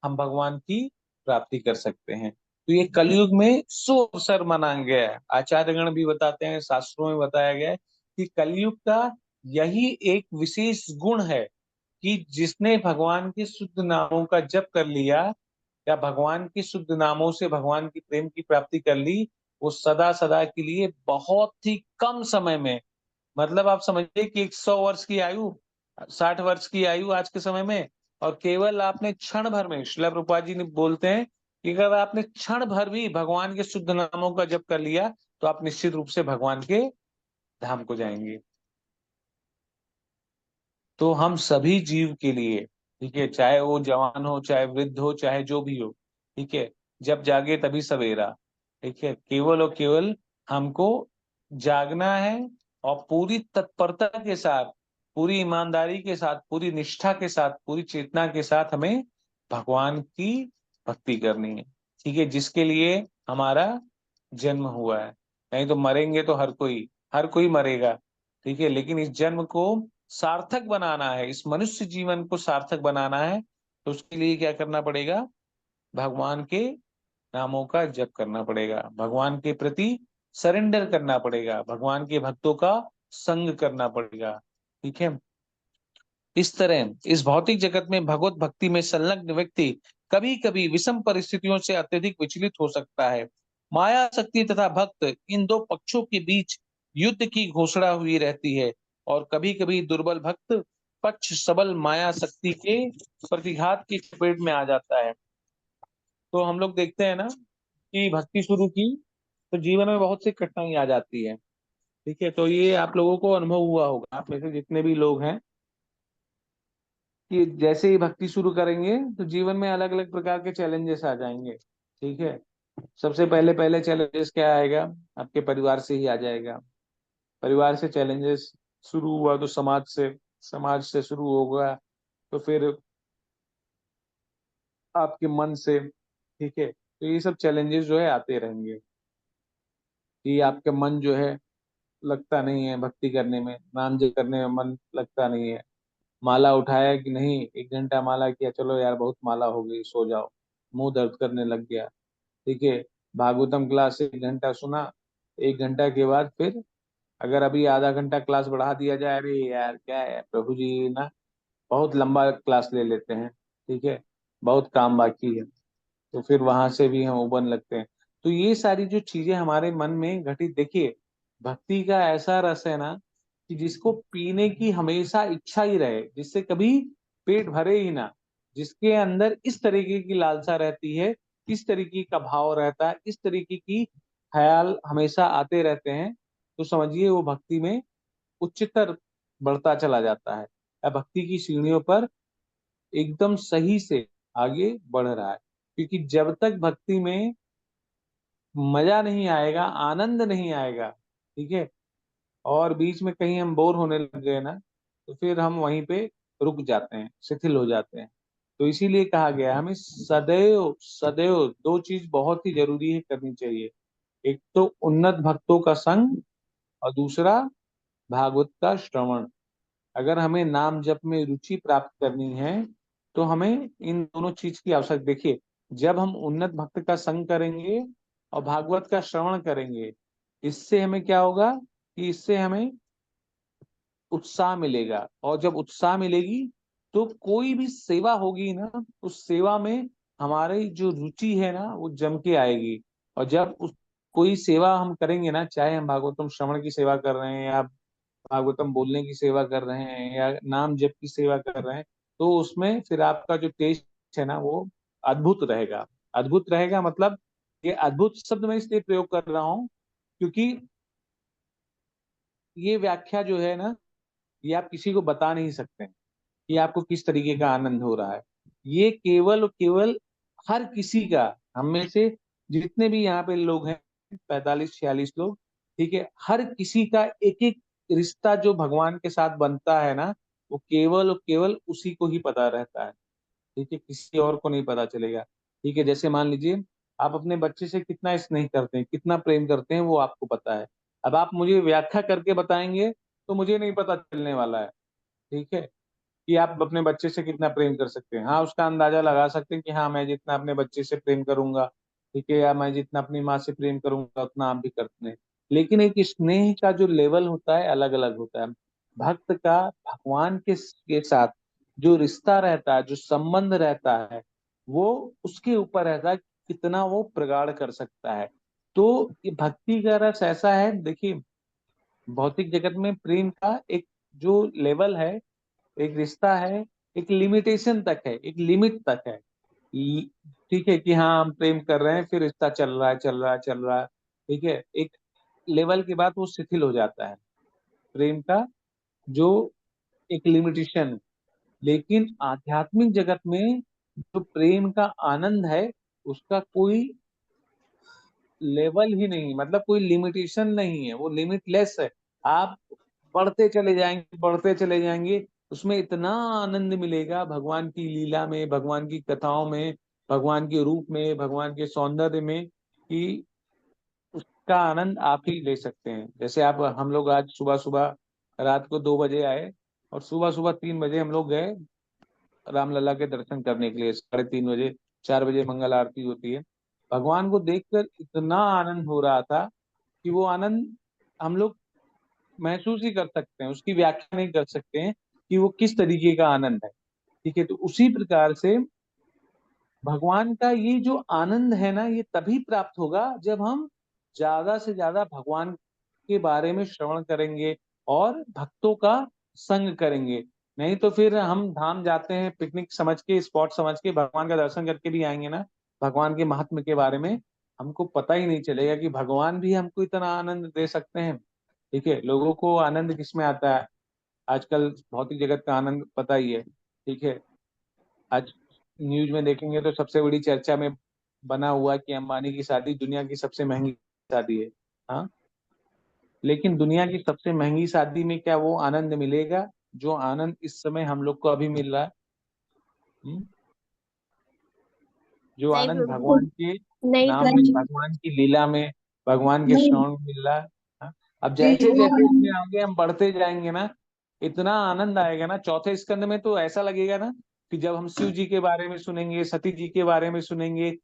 हम भगवान की प्राप्ति कर सकते हैं। तो ये कलयुग में सुअवसर माना गया है। आचार्यगण भी बताते हैं, शास्त्रों में बताया गया है कि कलयुग का यही एक विशेष गुण है कि जिसने भगवान के शुद्ध नामों का जप कर लिया या भगवान के शुद्ध नामों से भगवान की प्रेम की प्राप्ति कर ली, वो सदा सदा के लिए बहुत ही कम समय में, मतलब आप समझिए कि 100 वर्ष की आयु, 60 वर्ष की आयु आज के समय में, और केवल आपने क्षण भर में, श्रील प्रभुपाद जी ने बोलते हैं कि अगर आपने क्षण भर भी भगवान के शुद्ध नामों का जप कर लिया तो आप निश्चित रूप से भगवान के धाम को जाएंगे। तो हम सभी जीव के लिए, ठीक है, चाहे वो जवान हो, चाहे वृद्ध हो, चाहे जो भी हो, ठीक है, जब जागे तभी सवेरा, ठीक है, केवल और केवल हमको जागना है और पूरी तत्परता के साथ, पूरी ईमानदारी के साथ, पूरी निष्ठा के साथ, पूरी चेतना के साथ हमें भगवान की भक्ति करनी है, ठीक है, जिसके लिए हमारा जन्म हुआ है। नहीं तो मरेंगे तो हर कोई मरेगा, ठीक है, लेकिन इस जन्म को सार्थक बनाना है, इस मनुष्य जीवन को सार्थक बनाना है, तो उसके लिए क्या करना पड़ेगा? भगवान के नामों का जप करना पड़ेगा, भगवान के प्रति सरेंडर करना पड़ेगा, भगवान के भक्तों का संग करना पड़ेगा, ठीक है। इस तरह इस भौतिक जगत में भगवत भक्ति में संलग्न व्यक्ति कभी कभी विषम परिस्थितियों से अत्यधिक विचलित हो सकता है। माया शक्ति तथा भक्त, इन दो पक्षों के बीच युद्ध की घोषणा हुई रहती है, और कभी कभी दुर्बल भक्त पक्ष सबल माया शक्ति के प्रतिघात की चपेट में आ जाता है। तो हम लोग देखते हैं ना कि भक्ति शुरू की तो जीवन में बहुत सी कठिनाई आ जाती है, ठीक है। तो ये आप लोगों को अनुभव हुआ होगा, आप में से जितने भी लोग हैं, कि जैसे ही भक्ति शुरू करेंगे तो जीवन में अलग अलग प्रकार के चैलेंजेस आ जाएंगे, ठीक है। सबसे पहले पहले चैलेंजेस क्या आएगा? आपके परिवार से ही आ जाएगा। परिवार से चैलेंजेस शुरू हुआ तो समाज से शुरू होगा, तो फिर आपके मन से, ठीक है। तो ये सब चैलेंजेस जो है आते रहेंगे, कि आपके मन जो है लगता नहीं है भक्ति करने में, नाम जप करने में मन लगता नहीं है। माला उठाया कि नहीं, 1 घंटा माला किया, चलो यार बहुत माला हो गई, सो जाओ, मुंह दर्द करने लग गया, ठीक है। भागवतम क्लास 1 घंटा सुना, 1 घंटा के बाद फिर अगर अभी आधा घंटा क्लास बढ़ा दिया जाए, अरे यार क्या है प्रभु जी ना, बहुत लंबा क्लास ले लेते हैं, ठीक है, बहुत काम बाकी है, तो फिर वहां से भी हम उबन लगते हैं। तो ये सारी जो चीजें हमारे मन में घटित, देखिए भक्ति का ऐसा रस है ना कि जिसको पीने की हमेशा इच्छा ही रहे, जिससे कभी पेट भरे ही ना, जिसके अंदर इस तरीके की लालसा रहती है, इस तरीके का भाव रहता है, इस तरीके की ख्याल हमेशा आते रहते हैं, तो समझिए वो भक्ति में उच्चतर बढ़ता चला जाता है, या भक्ति की सीढ़ियों पर एकदम सही से आगे बढ़ रहा है। क्योंकि जब तक भक्ति में मजा नहीं आएगा, आनंद नहीं आएगा, ठीक है, और बीच में कहीं हम बोर होने लग गए ना, तो फिर हम वहीं पे रुक जाते हैं, शिथिल हो जाते हैं। तो इसीलिए कहा गया है हमें सदैव सदैव दो चीज बहुत ही जरूरी है, करनी चाहिए। एक तो उन्नत भक्तों का संग, और दूसरा भागवत का श्रवण। अगर हमें नाम जप में रुचि प्राप्त करनी है तो हमें इन दोनों चीज की आवश्यकता। देखिए जब हम उन्नत भक्त का संग करेंगे और भागवत का श्रवण करेंगे, इससे हमें क्या होगा कि इससे हमें उत्साह मिलेगा, और जब उत्साह मिलेगी तो कोई भी सेवा होगी ना, उस सेवा में हमारी जो रुचि है ना वो जम के आएगी। और जब उस कोई सेवा हम करेंगे ना, चाहे हम भागवतम श्रवण की सेवा कर रहे हैं, या भागवतम बोलने की सेवा कर रहे हैं, या नाम जप की सेवा कर रहे हैं, तो उसमें फिर आपका जो टेस्ट है ना वो अद्भुत रहेगा। अद्भुत रहेगा मतलब, ये अद्भुत शब्द मैं इसलिए प्रयोग कर रहा हूँ क्योंकि ये व्याख्या जो है ना, ये आप किसी को बता नहीं सकते कि आपको किस तरीके का आनंद हो रहा है। ये केवल और केवल हर किसी का, हम में से जितने भी यहाँ पे लोग हैं, 45-46 लोग, ठीक है, हर किसी का एक एक रिश्ता जो भगवान के साथ बनता है ना, वो केवल और केवल उसी को ही पता रहता है। ठीक है, किसी और को नहीं पता चलेगा। ठीक है, जैसे मान लीजिए आप अपने बच्चे से कितना स्नेह करते हैं, कितना प्रेम करते हैं, वो आपको पता है। अब आप मुझे व्याख्या करके बताएंगे तो मुझे नहीं पता चलने वाला है। ठीक है, कि आप अपने बच्चे से कितना प्रेम कर सकते हैं। हाँ, उसका अंदाजा लगा सकते हैं कि हाँ, मैं जितना अपने बच्चे से प्रेम करूंगा, ठीक है, या मैं जितना अपनी माँ से प्रेम करूंगा उतना आप भी करते हैं। लेकिन एक स्नेह का जो लेवल होता है अलग अलग होता है। भक्त का भगवान के साथ जो रिश्ता रहता है, जो संबंध रहता है, वो उसके ऊपर रहता है कि कितना वो प्रगाढ़ कर सकता है। तो ये भक्ति का रस ऐसा है, देखिए भौतिक जगत में प्रेम का एक जो लेवल है, एक रिश्ता है, एक लिमिटेशन तक है, एक लिमिट तक है। ली- ठीक है, कि हाँ हम प्रेम कर रहे हैं, फिर रिश्ता चल रहा है चल रहा है चल रहा है। ठीक है, एक लेवल के बाद वो शिथिल हो जाता है प्रेम का जो एक लिमिटेशन। लेकिन आध्यात्मिक जगत में जो प्रेम का आनंद है, उसका कोई लेवल ही नहीं, मतलब कोई लिमिटेशन नहीं है, वो लिमिटलेस है। आप बढ़ते चले जाएंगे, बढ़ते चले जाएंगे, उसमें इतना आनंद मिलेगा भगवान की लीला में, भगवान की कथाओं में, भगवान के रूप में, भगवान के सौंदर्य में, कि उसका आनंद आप ही ले सकते हैं। जैसे आप हम लोग आज सुबह सुबह रात को 2 बजे आए और सुबह सुबह 3 बजे हम लोग गए रामलला के दर्शन करने के लिए। 3:30 बजे 4 बजे मंगल आरती होती है। भगवान को देखकर इतना आनंद हो रहा था कि वो आनंद हम लोग महसूस ही कर सकते हैं, उसकी व्याख्या नहीं कर सकते हैं कि वो किस तरीके का आनंद है। ठीक है, तो उसी प्रकार से भगवान का ये जो आनंद है ना, ये तभी प्राप्त होगा जब हम ज्यादा से ज्यादा भगवान के बारे में श्रवण करेंगे और भक्तों का संग करेंगे। नहीं तो फिर हम धाम जाते हैं पिकनिक समझ के, स्पॉट समझ के, भगवान का दर्शन करके भी आएंगे ना, भगवान के महात्म्य के बारे में हमको पता ही नहीं चलेगा कि भगवान भी हमको इतना आनंद दे सकते हैं। ठीक है, लोगों को आनंद किसमें आता है आजकल, भौतिक जगत का आनंद पता ही है। ठीक है, आज न्यूज में देखेंगे तो सबसे बड़ी चर्चा में बना हुआ कि अंबानी की शादी दुनिया की सबसे महंगी शादी है। हाँ, लेकिन दुनिया की सबसे महंगी शादी में क्या वो आनंद मिलेगा जो आनंद इस समय हम लोग को अभी मिल रहा है? हम्म? जो नहीं आनंद प्रभु भगवान के नहीं नाम प्रभु में, जी भगवान की लीला में, भगवान के श्रवण में मिल रहा है। हाँ? अब जैसे जैसे इसमें आगे हम बढ़ते जाएंगे ना, इतना आनंद आएगा ना। चौथे स्कंद में तो ऐसा लगेगा ना कि जब हम शिव जी के बारे में सुनेंगे, सती जी के बारे में सुनेंगे,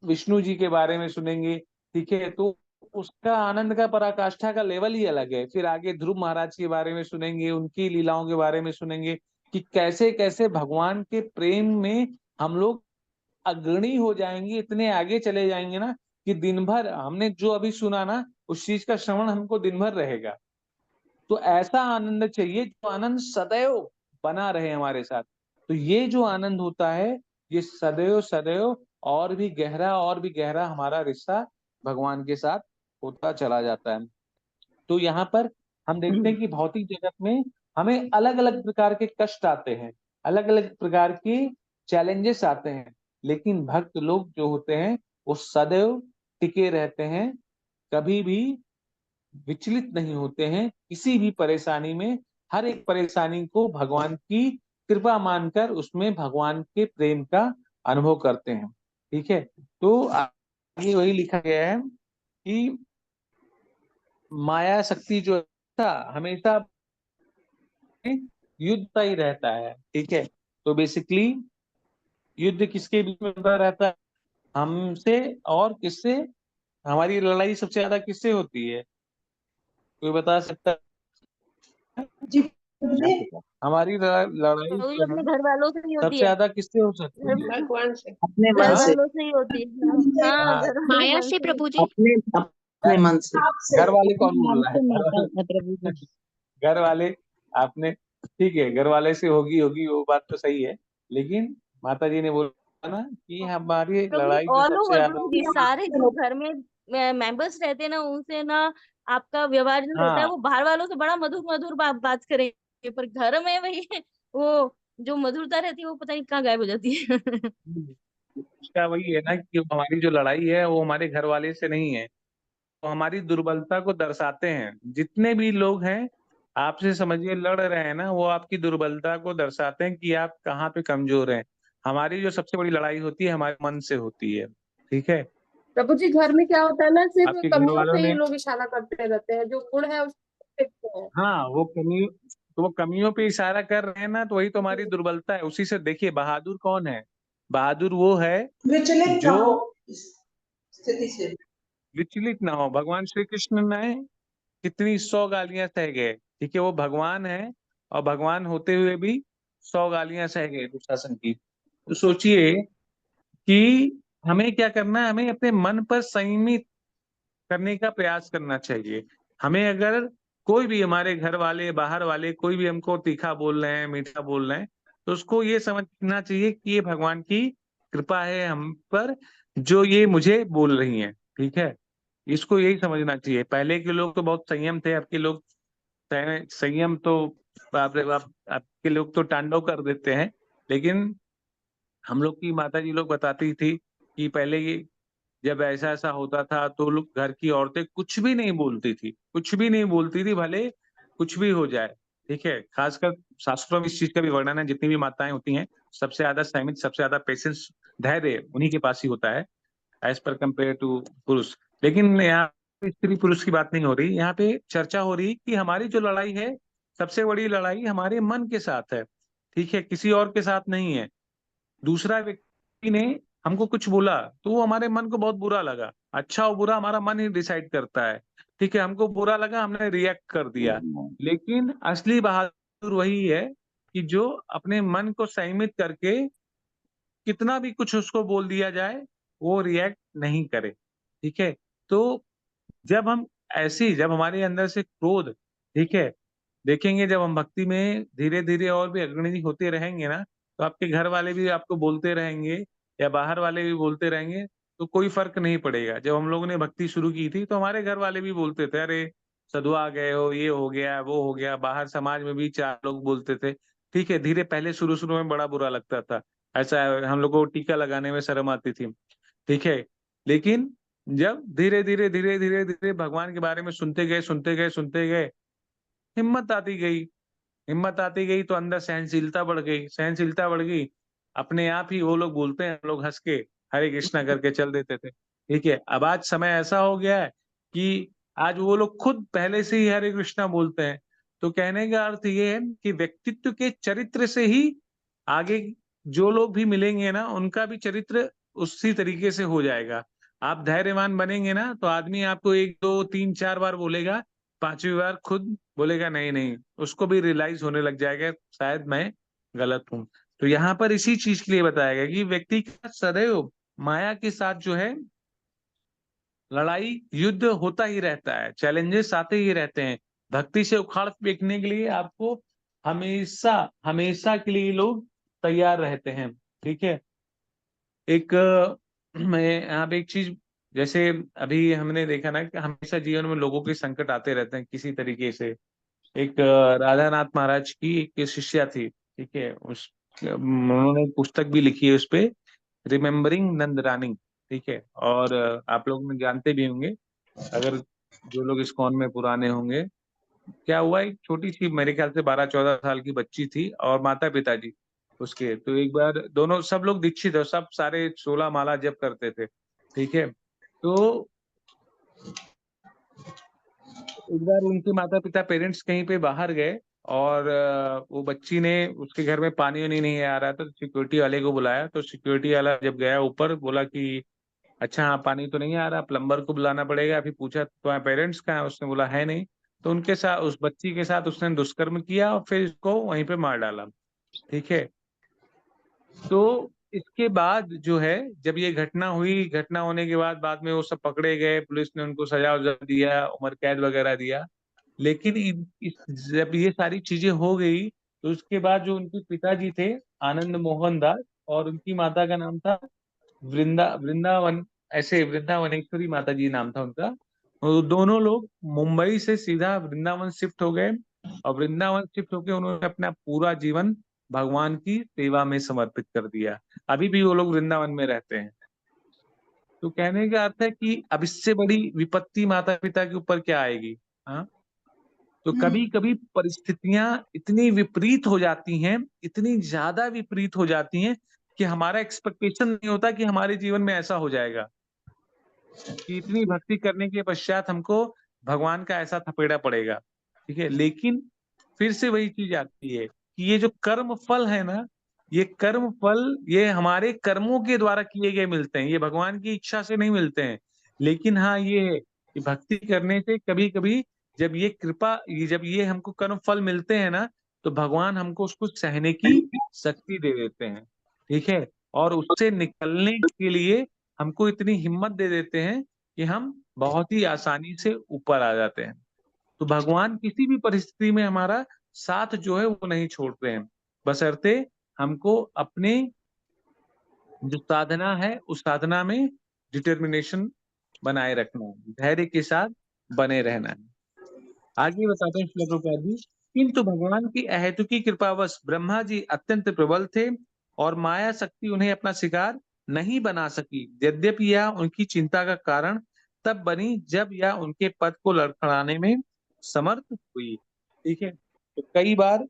विष्णु जी के बारे में सुनेंगे, ठीक है, तो उसका आनंद का पराकाष्ठा का लेवल ही अलग है। फिर आगे ध्रुव महाराज के बारे में सुनेंगे, उनकी लीलाओं के बारे में सुनेंगे कि कैसे कैसे भगवान के प्रेम में हम लोग अग्रणी हो जाएंगे, इतने आगे चले जाएंगे ना कि दिन भर हमने जो अभी सुना ना, उस चीज का श्रवण हमको दिन भर रहेगा। तो ऐसा आनंद चाहिए जो आनंद सदैव बना रहे हमारे साथ। तो ये जो आनंद होता है, ये सदैव सदैव और भी गहरा हमारा रिश्ता भगवान के साथ होता चला जाता है। तो यहाँ पर हम देखते हैं कि भौतिक जगत में हमें अलग अलग प्रकार के कष्ट आते हैं, अलग अलग प्रकार के चैलेंजेस आते हैं, लेकिन भक्त लोग जो होते हैं वो सदैव टिके रहते हैं, कभी भी विचलित नहीं होते हैं किसी भी परेशानी में। हर एक परेशानी को भगवान की कृपा मानकर उसमें भगवान के प्रेम का अनुभव करते हैं। ठीक है, तो आगे वही लिखा गया है कि माया शक्ति जो था हमेशा युद्ध का ही रहता है। ठीक है, तो बेसिकली युद्ध किसके बीच में होता रहता है? हमसे और किससे? हमारी लड़ाई सबसे ज्यादा किससे होती है? कोई बता सकता है? जी प्रभु जी हमारी लड़ाई प्रभु जी जो अपने है घर वालों से ही होती सबसे है। ज्यादा किससे हो सकती घर है? भगवान से। अपने घर मन हाँ? से वालों से ही होती है। हाँ, हाँ, घर वालों माया मन से से। प्रभु जी। अपने अपने मन से आपसे घर वाले कौन नाम बोल रहा है? से माता है प्रभु जी। घर वाले आपने, ठीक है, घर वाले से होगी होगी वो बात तो सही है, लेकिन माता जी ने बोला ना कि हमारी प्रभु जी लड़ाई जो ऑल सबसे ओवर ज्यादा प्रभु जी, होती है। सारे जो घर में मेंबर्स रहते हैं ना, उनसे ना आपका व्यवहार जो रहता है हाँ, वो बाहर वालों से बड़ा मधुर मधुर बात करेंगे, पर घर में वही वो जो मधुरता रहती है वो पता नहीं कहाँ गायब हो जाती है। उसका वही है ना कि हमारी जो लड़ाई है वो हमारे घर वाले से नहीं है, तो हमारी दुर्बलता को दर्शाते हैं। जितने भी लोग हैं आपसे समझिए लड़ रहे हैं ना, वो आपकी दुर्बलता को दर्शाते हैं कि आप कहाँ पे कमजोर हैं। हमारी जो सबसे बड़ी लड़ाई होती है हमारे मन से होती है, ठीक है। प्रभु जी घर में क्या होता है ना, सिर्फ आपके घर कमियों वालों पे ही ने, लोग इशारा करते रहते हैं, जो गुण है उसको देखते हैं। हाँ वो कमियों पे इशारा कर रहे हैं ना, तो वही तो हमारी दुर्बलता है। उसी से देखिए, बहादुर कौन है? बहादुर वो है विचलित ना जो हो इस स्थिति से। विचलित ना हो। भगवान श्री कृष्ण ने कितनी 100 गालियां सह गए, ठीक है, वो भगवान है, और भगवान होते हुए भी 100 गालियां सह गए दुशासन की। तो सोचिए कि हमें क्या करना है, हमें अपने मन पर संयमित करने का प्रयास करना चाहिए। हमें अगर कोई भी, हमारे घर वाले बाहर वाले कोई भी हमको तीखा बोल रहे हैं, मीठा बोल रहे हैं, तो उसको ये समझना चाहिए कि ये भगवान की कृपा है हम पर, जो ये मुझे बोल रही हैं, ठीक है। इसको यही समझना चाहिए। पहले के लोग तो बहुत संयम थे, अब के लोग संयम तो बाप रे बाप, अब के लोग तो तांडव कर देते हैं। लेकिन हम लोग की माता जी लोग बताती थी कि पहले ये जब ऐसा ऐसा होता था तो लोग, घर की औरतें कुछ भी नहीं बोलती थी, कुछ भी नहीं बोलती थी, भले कुछ भी हो जाए, ठीक है। खासकर शास्त्रों में इस चीज का भी वर्णन है, जितनी भी माताएं होती हैं सबसे ज्यादा संयमित, सबसे ज्यादा पेशेंस, धैर्य उन्हीं के पास ही होता है एज पर कंपेयर टू पुरुष। लेकिन यहाँ पे स्त्री पुरुष की बात नहीं हो रही, यहाँ पे चर्चा हो रही कि हमारी जो लड़ाई है, सबसे बड़ी लड़ाई हमारे मन के साथ है, ठीक है, किसी और के साथ नहीं है। दूसरा व्यक्ति ने हमको कुछ बोला तो वो हमारे मन को बहुत बुरा लगा, अच्छा और बुरा हमारा मन ही डिसाइड करता है, ठीक है। हमको बुरा लगा, हमने रिएक्ट कर दिया। लेकिन असली बहादुर वही है कि जो अपने मन को संयमित करके कितना भी कुछ उसको बोल दिया जाए वो रिएक्ट नहीं करे, ठीक है। तो जब हम जब हमारे अंदर से क्रोध, ठीक है, देखेंगे, जब हम भक्ति में धीरे धीरे और भी अग्रणी होते रहेंगे ना, तो आपके घर वाले भी आपको बोलते रहेंगे या बाहर वाले भी बोलते रहेंगे, तो कोई फर्क नहीं पड़ेगा। जब हम लोगों ने भक्ति शुरू की थी तो हमारे घर वाले भी बोलते थे, अरे सधुआ गए हो, ये हो गया वो हो गया। बाहर समाज में भी 4 लोग बोलते थे, ठीक है। धीरे पहले शुरू शुरू में बड़ा बुरा लगता था, ऐसा हम लोग को टीका लगाने में शर्म आती थी, ठीक है। लेकिन जब धीरे धीरे भगवान के बारे में सुनते गए, हिम्मत आती गई, हिम्मत आती गई, तो अंदर सहनशीलता बढ़ गई, सहनशीलता बढ़ गई। अपने आप ही वो लोग बोलते हैं, हम लोग हंस के हरे कृष्णा करके चल देते थे, ठीक है। अब आज समय ऐसा हो गया है कि आज वो लोग खुद पहले से ही हरे कृष्णा बोलते हैं। तो कहने का अर्थ ये है कि व्यक्तित्व के चरित्र से ही आगे जो लोग भी मिलेंगे ना, उनका भी चरित्र उसी तरीके से हो जाएगा। आप धैर्यवान बनेंगे ना, तो आदमी आपको 1 2 3 4 बार बोलेगा, 5वीं बार खुद बोलेगा नहीं नहीं, उसको भी रियलाइज होने लग जाएगा शायद मैं गलत हूँ। तो यहाँ पर इसी चीज के लिए बताया गया कि व्यक्ति का सदैव माया के साथ जो है लड़ाई युद्ध होता ही रहता है, चैलेंजेस आते ही रहते हैं। भक्ति से उखाड़ फेंकने के लिए आपको हमेशा हमेशा के लिए लोग तैयार रहते हैं, ठीक है। एक मैं यहाँ पे एक चीज, जैसे अभी हमने देखा ना कि हमेशा जीवन में लोगों के संकट आते रहते हैं किसी तरीके से। एक राधा नाथ महाराज की एक शिष्या थी, ठीक है, उस उन्होंने एक पुस्तक भी लिखी है उस पे, रिमेम्बरिंग नंद रानी, ठीक है। और आप लोग में जानते भी होंगे, अगर जो लोग इस्कॉन में पुराने होंगे, क्या हुआ, एक छोटी सी मेरे ख्याल से 12 14 साल की बच्ची थी और माता पिताजी उसके, तो एक बार दोनों सब लोग दीक्षित है, सब सारे 16 माला जप करते थे, ठीक है। तो एक बार उनके माता पिता पेरेंट्स कहीं पे बाहर गए, और वो बच्ची ने, उसके घर में पानी वानी नहीं आ रहा था, तो सिक्योरिटी वाले को बुलाया। तो सिक्योरिटी वाला जब गया ऊपर, बोला कि अच्छा हाँ पानी तो नहीं आ रहा, प्लम्बर को बुलाना पड़ेगा। फिर पूछा तुम्हारे पेरेंट्स कहाँ है, उसने बोला है नहीं। तो उनके साथ, उस बच्ची के साथ उसने दुष्कर्म किया और फिर इसको वहीं पे मार डाला, ठीक है। तो इसके बाद जो है, जब ये घटना हुई, घटना होने के बाद में वो सब पकड़े गए, पुलिस ने उनको सजा वजा दिया, उम्र कैद वगैरह दिया। लेकिन जब ये सारी चीजें हो गई, तो उसके बाद जो उनके पिताजी थे आनंद मोहन दास, और उनकी माता का नाम था वृंदावन, ऐसे वृंदावनेश्वरी माता जी नाम था उनका। वो दोनों लोग मुंबई से सीधा वृंदावन शिफ्ट हो गए, और वृंदावन शिफ्ट होकर उन्होंने अपना पूरा जीवन भगवान की सेवा में समर्पित कर दिया। अभी भी वो लोग वृंदावन में रहते हैं। तो कहने का अर्थ है कि अब इससे बड़ी विपत्ति माता पिता के ऊपर क्या आएगी। हाँ, तो कभी कभी परिस्थितियां इतनी विपरीत हो जाती हैं, इतनी ज्यादा विपरीत हो जाती हैं कि हमारा एक्सपेक्टेशन नहीं होता कि हमारे जीवन में ऐसा हो जाएगा, कि इतनी भक्ति करने के पश्चात हमको भगवान का ऐसा थपेड़ा पड़ेगा। ठीक है, लेकिन फिर से वही चीज आती है कि ये जो कर्म फल है ना, ये कर्म फल ये हमारे कर्मों के द्वारा किए गए मिलते हैं, ये भगवान की इच्छा से नहीं मिलते हैं। लेकिन हाँ ये है कि भक्ति करने से कभी कभी जब ये कृपा, जब ये हमको कर्म फल मिलते हैं ना, तो भगवान हमको उसको सहने की शक्ति दे देते हैं। ठीक है, और उससे निकलने के लिए हमको इतनी हिम्मत दे देते हैं कि हम बहुत ही आसानी से ऊपर आ जाते हैं। तो भगवान किसी भी परिस्थिति में हमारा साथ जो है वो नहीं छोड़ते हैं, बशर्ते हमको अपने जो साधना है उस साधना में डिटर्मिनेशन बनाए रखना है, धैर्य के साथ बने रहना है। आगे बताते हैं श्लोक प्रभुपाद जी, किंतु भगवान की अहेतुकी कृपावश ब्रह्मा जी अत्यंत प्रबल थे और माया शक्ति उन्हें अपना शिकार नहीं बना सकी, यद्यपि यह उनकी चिंता का कारण तब बनी जब यह उनके पद को लड़खड़ाने में समर्थ हुई। ठीक है, तो कई बार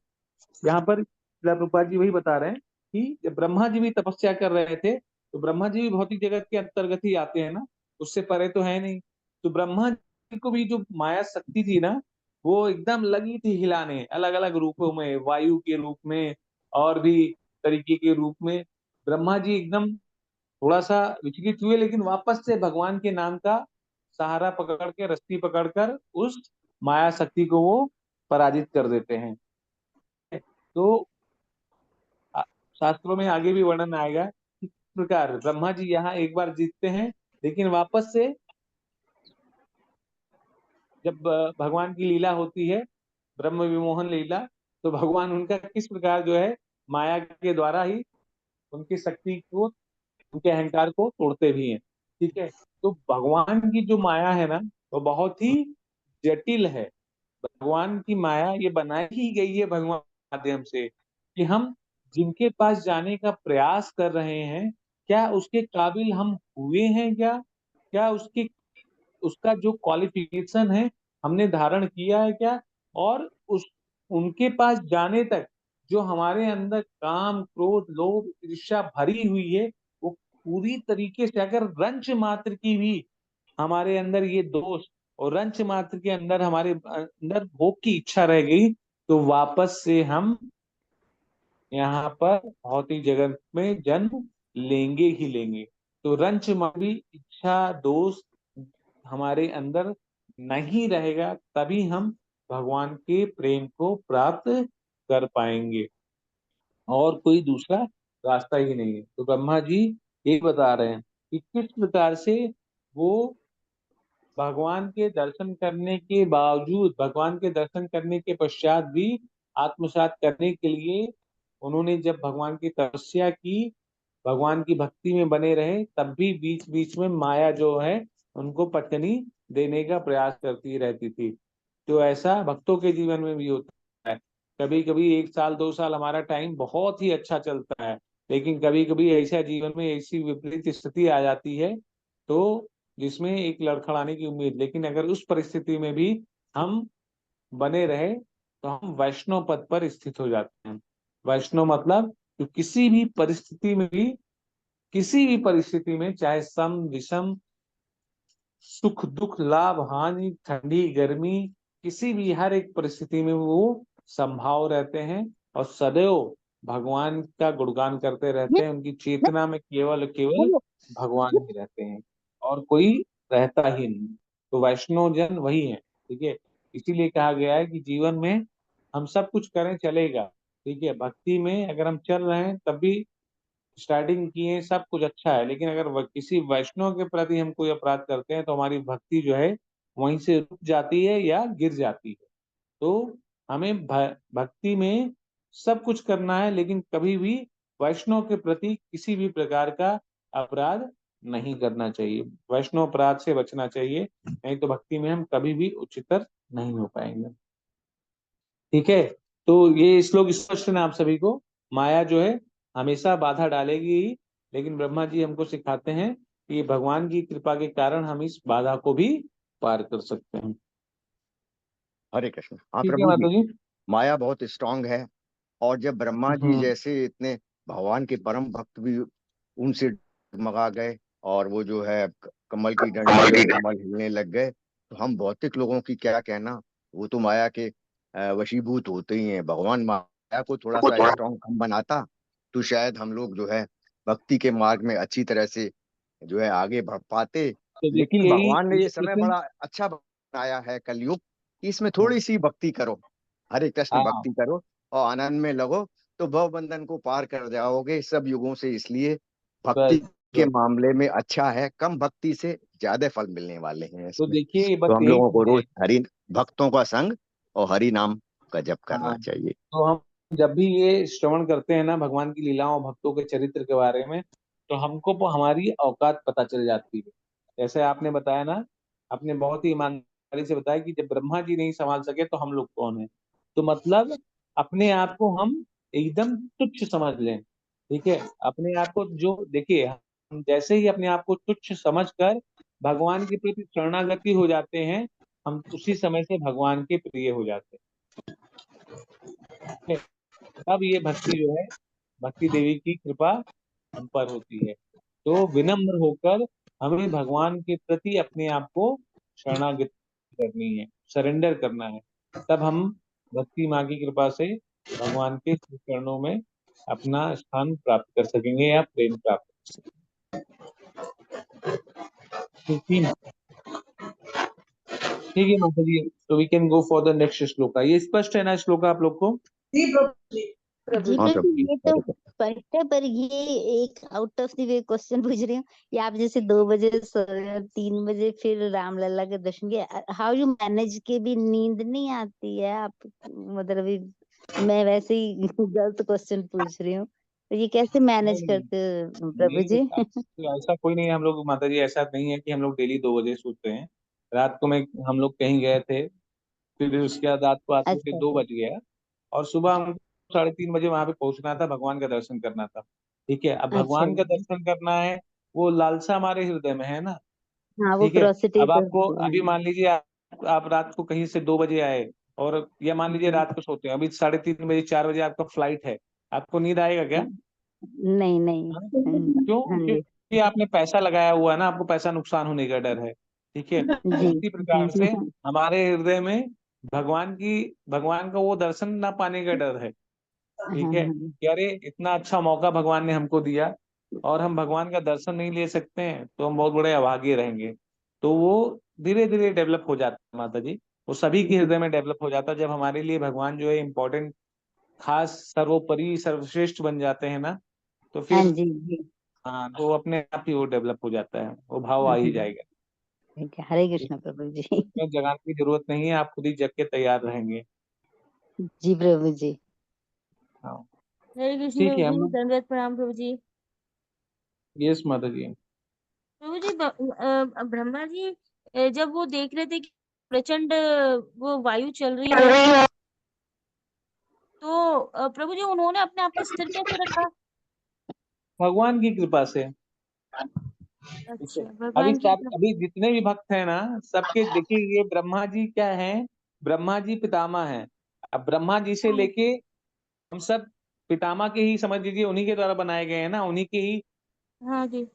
यहाँ पर प्रभुपाद जी वही बता रहे हैं कि जब ब्रह्मा जी भी तपस्या कर रहे थे, तो ब्रह्मा जी भी भौतिक जगत के अंतर्गत ही आते हैं ना, उससे परे तो है नहीं। तो ब्रह्मा जी को भी जो माया शक्ति थी ना, वो एकदम लगी थी हिलाने, अलग अलग रूपों में, वायु के रूप में और भी तरीके के रूप में। ब्रह्मा जी एकदम थोड़ा सा विचलित हुए, लेकिन वापस से भगवान के नाम का सहारा पकड़ के, रस्सी पकड़कर उस माया शक्ति को वो पराजित कर देते हैं। तो शास्त्रों में आगे भी वर्णन आएगा कि किस प्रकार ब्रह्मा जी यहाँ एक बार जीतते हैं, लेकिन वापस से जब भगवान की लीला होती है, ब्रह्म विमोहन लीला, तो भगवान उनका किस प्रकार जो है माया के द्वारा ही उनकी शक्ति को, उनके अहंकार को तोड़ते भी हैं। ठीक है, तो भगवान की जो माया है ना, वो बहुत ही जटिल है। भगवान की माया ये बनाई ही गई है भगवान के माध्यम से, कि हम जिनके पास जाने का प्रयास कर रहे हैं, क्या उसके काबिल हम हुए हैं, क्या क्या उसके उसका जो क्वालिफिकेशन है हमने धारण किया है क्या, और उस उनके पास जाने तक जो हमारे अंदर काम, क्रोध, लोभ, ईर्ष्या भरी हुई है, वो पूरी तरीके से, अगर रंच मात्र की भी हमारे अंदर ये दोष और रंच मात्र के अंदर हमारे अंदर भोग की इच्छा रह गई, तो वापस से हम यहाँ पर भौतिक जगत में जन्म लेंगे ही लेंगे। तो रंच मात्र इच्छा दोष हमारे अंदर नहीं रहेगा, तभी हम भगवान के प्रेम को प्राप्त कर पाएंगे, और कोई दूसरा रास्ता ही नहीं है। तो ब्रह्मा जी ये बता रहे हैं कि किस प्रकार से वो भगवान के दर्शन करने के बावजूद, भगवान के दर्शन करने के पश्चात भी आत्मसात करने के लिए उन्होंने जब भगवान की तपस्या की, भगवान की भक्ति में बने रहे, तब भी बीच बीच में माया जो है उनको पटकनी देने का प्रयास करती रहती थी। तो ऐसा भक्तों के जीवन में भी होता है। कभी कभी 1 साल 2 साल हमारा टाइम बहुत ही अच्छा चलता है, लेकिन कभी कभी ऐसा जीवन में ऐसी विपरीत स्थिति आ जाती है, तो जिसमें एक लड़खड़ाने की उम्मीद, लेकिन अगर उस परिस्थिति में भी हम बने रहे, तो हम वैष्णव पद पर स्थित हो जाते हैं। वैष्णव मतलब तो किसी भी परिस्थिति में भी, किसी भी परिस्थिति में, चाहे सम विषम, सुख दुख, लाभ हानि, ठंडी गर्मी, किसी भी हर एक परिस्थिति में वो संभाव रहते हैं और सदैव भगवान का गुणगान करते रहते हैं। उनकी चेतना में केवल केवल भगवान ही रहते हैं और कोई रहता ही नहीं। तो वैष्णव जन वही है। ठीक है, इसीलिए कहा गया है कि जीवन में हम सब कुछ करें चलेगा, ठीक है, भक्ति में अगर हम चल रहे हैं तब भी स्टार्टिंग किए, सब कुछ अच्छा है, लेकिन अगर किसी वैष्णव के प्रति हम कोई अपराध करते हैं, तो हमारी भक्ति जो है वहीं से रुक जाती है या गिर जाती है। तो हमें भक्ति में सब कुछ करना है, लेकिन कभी भी वैष्णव के प्रति किसी भी प्रकार का अपराध नहीं करना चाहिए, वैष्णव अपराध से बचना चाहिए, नहीं तो भक्ति में हम कभी भी उच्चतर नहीं हो पाएंगे। ठीक है, तो ये श्लोक स्पष्ट है आप सभी को। माया जो है हमेशा बाधा डालेगी ही, लेकिन ब्रह्मा जी हमको सिखाते हैं कि भगवान की कृपा के कारण हम इस बाधा को भी पार कर सकते हैं। हरे कृष्ण। हाँ ठीक है प्रभु माता जी, जी। माया बहुत स्ट्रांग है, और जब ब्रह्मा जी जैसे इतने भगवान के परम भक्त भी उनसे डगमगा गए, और वो जो है कमल की डंडी से कमल हिलने लग गए, तो हम भौतिक लोगों की क्या कहना। वो तो माया के वशीभूत होते ही हैं। भगवान माया को थोड़ा सा स्ट्रांग हम बनाता, तो शायद हम लोग जो है भक्ति के मार्ग में अच्छी तरह से जो है आगे बढ़ पाते। तो लेकिन देखिए भगवान ने ये ये समय प्रश्न, बड़ा अच्छा बनाया है, कलयुग, कि इसमें थोड़ी सी भक्ति करो, हरे कृष्ण हाँ भक्ति करो और आनंद में लगो, तो भव बंधन को पार कर जाओगे सब युगों से। इसलिए भक्ति बस के बस। मामले में अच्छा है, कम भक्ति से ज्यादा फल मिलने वाले हैं तो इसमें। देखिए ये तो बस हम यही लोगों को चीज है। रोज हरि भक्तों का संग और हरि नाम का जप करना हाँ, चाहिए। तो हम जब भी ये श्रवण करते हैं ना भगवान की लीलाओं भक्तों के चरित्र के बारे में, तो हमको हमारी औकात पता चल जाती है। जैसे आपने बताया ना, आपने बहुत ही ईमानदारी से बताया कि जब ब्रह्मा जी नहीं संभाल सके तो हम लोग कौन है। तो मतलब अपने आप को हम एकदम तुच्छ समझ लें। ठीक है, अपने आप को जो देखिए, हम जैसे ही अपने आप को तुच्छ समझकर भगवान के प्रति शरणागति हो जाते हैं, हम उसी समय से भगवान के प्रिय हो जाते हैं। तब ये भक्ति जो है, भक्ति देवी की कृपा हम पर होती है। तो विनम्र होकर हमें भगवान के प्रति अपने आप को शरणागत करनी है, सरेंडर करना है। तब हम भक्ति माँ की कृपा से भगवान के चरणों में अपना स्थान प्राप्त कर सकेंगे या प्रेम प्राप्त कर सकेंगे। ठीक है माता जी, तो we can go for the next shloka. ये स्पष्ट है ना श्लोका आप लोग को? जी प्रभु जी। प्रभु जी हाँ जी। प्रभु, प्रभु जी, ये तो स्पष्ट है, पर ये एक out of the way question पूछ रही हूँ। ये आप जैसे 2 बजे सोए और 3 बजे फिर रामलला के दर्शन किए, हाउ यू मैनेज के भी नींद नहीं आती है आप? मतलब अभी मैं वैसे ही गलत क्वेश्चन पूछ रही हूँ, तो ये कैसे मैनेज नहीं करते हो प्रभु नहीं, जी? ऐसा कोई नहीं है। हम लोग माता जी ऐसा नहीं है कि हम लोग डेली 2 बजे सोते हैं। रात को में हम लोग कहीं गए थे, फिर उसके बाद रात को आते थे अच्छा 2 बज गया, और सुबह हमको 3:30 बजे वहां पे पहुंचना था, भगवान का दर्शन करना था। ठीक है, अब अच्छा भगवान का जी। दर्शन करना है, वो लालसा हमारे हृदय में है ना। हाँ, वो ठीक है, क्रोसिटी अब तो आपको होती अभी है। मान लीजिए आप रात को कहीं से 2 बजे आए, और या मान लीजिए रात को सोते हैं, अभी 3:30 बजे 4 बजे आपका फ्लाइट है, आपको नींद आएगा क्या? नहीं नहीं। हाँ? क्यों? हाँ जी क्योंकि आपने पैसा लगाया हुआ है ना, आपको पैसा नुकसान होने का डर है। ठीक है, तो जी। उसी प्रकार से हमारे हृदय में भगवान का वो दर्शन ना पाने का डर है। हाँ ठीक है, हाँ। कि अरे इतना अच्छा मौका भगवान ने हमको दिया और हम भगवान का दर्शन नहीं ले सकते हैं, तो हम बहुत बड़े अभागे रहेंगे। तो वो धीरे धीरे डेवलप हो जाता है माता जी, वो सभी के हृदय में डेवलप हो जाता है। जब हमारे लिए भगवान जो है इम्पोर्टेंट, खास, सर्वोपरि, सर्वश्रेष्ठ बन जाते हैं ना, तो हाँ फिर जी जी। हाँ, तो अपने आप ही वो डेवलप हो जाता है, वो भाव आ ही जाएगा। ठीक है, हरे कृष्ण प्रभु जी। उसमें जगाने की जरूरत नहीं है, आप खुद ही जग के तैयार रहेंगे। जी प्रभु जी। हाँ, हरे कृष्ण ठीक प्रभु है हम जी, लोग। दंडवत प्रणाम प्रभु जी। यस माता जी। प्रभु जी, ब्रह्मा जी जब वो देख रहे थे कि प्रचंड वो वायु चल रही है, तो प्रभु जी उन्होंने अपने आप को स्थिर कैसे रखा? भगवान की कृपा से। ठीक है, अच्छा, भगवान की कृपा। अभी जितने भी भक्त हैं ना, सबके देखिए, ये ब्रह्मा जी क्या हैं? ब्रह्मा जी पितामह हैं। अब ब्रह्मा जी से हाँ लेके हम सब पितामह के ही समझ लीजिए, उन्हीं के द्वारा बनाए गए हैं ना, उन्हीं के ही हाँ जी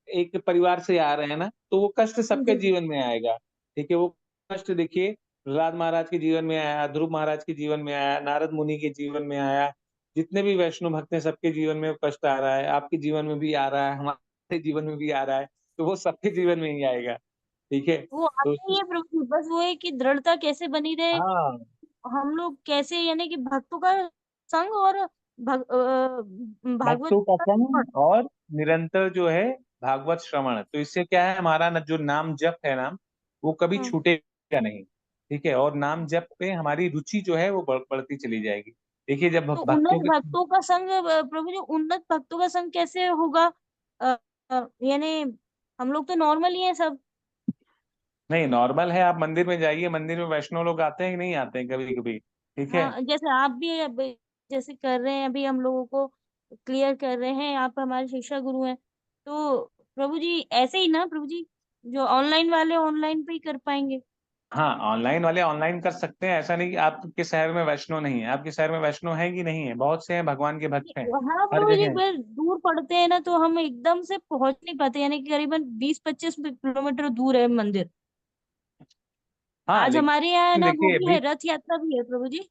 एक परिवार से आ रहे हैं ना, तो वो कष्ट सबके जी जीवन में आएगा। ठीक है, वो कष्ट देखिए, प्रहलाद महाराज के जीवन में आया, ध्रुव महाराज के जीवन में आया, नारद मुनि के जीवन में आया, जितने भी वैष्णव भक्त हैं सबके जीवन में वो कष्ट आ रहा है, आपके जीवन में भी आ रहा है, हमारे जीवन में भी आ रहा है, तो वो सबके जीवन में ही आएगा। ठीक है, वो तो आते ही है प्रभु जी, बस वो है कि दृढ़ता कैसे बनी रहे, हाँ, हम लोग कैसे, यानी कि भक्तों का संग और भागवत भक्तों का का श्रवण। संग और निरंतर जो है भागवत श्रवण, तो इससे क्या है, हमारा जो नाम जप है ना, वो कभी हाँ, छूटेगा नहीं। ठीक है, और नाम जप पे हमारी रुचि जो है वो बढ़ती चली जाएगी। देखिए, जब तो भक्तों उन्नत के, भक्तों का संग, प्रभु जी उन्नत भक्तों का संग कैसे होगा? यानी हम लोग तो नॉर्मल ही हैं सब। नहीं नॉर्मल है, आप मंदिर में जाइए, मंदिर में वैष्णव लोग आते हैं कि नहीं आते हैं कभी कभी? ठीक है, हाँ, जैसे आप भी जैसे कर रहे हैं अभी, हम लोगों को क्लियर कर रहे हैं, आप हमारे शिक्षा गुरु हैं। तो प्रभु जी ऐसे ही ना प्रभु जी, जो ऑनलाइन वाले ऑनलाइन पे ही कर पाएंगे। हाँ, ऑनलाइन वाले ऑनलाइन कर सकते हैं, ऐसा नहीं कि आपके शहर में वैष्णो नहीं है। आपके शहर में वैष्णो है कि नहीं है? बहुत से हैं, भगवान के भक्त हैं, वहाँ हर प्रभु जी जगह है। बस दूर पड़ते हैं ना, तो हम एकदम से पहुंच नहीं पाते, यानी कि करीबन 20-25 किलोमीटर दूर है मंदिर। हाँ आज हमारे यहाँ है लेकिन ना, वो देखिए भी अभी है, रथ यात्रा भी है प्रभु जी।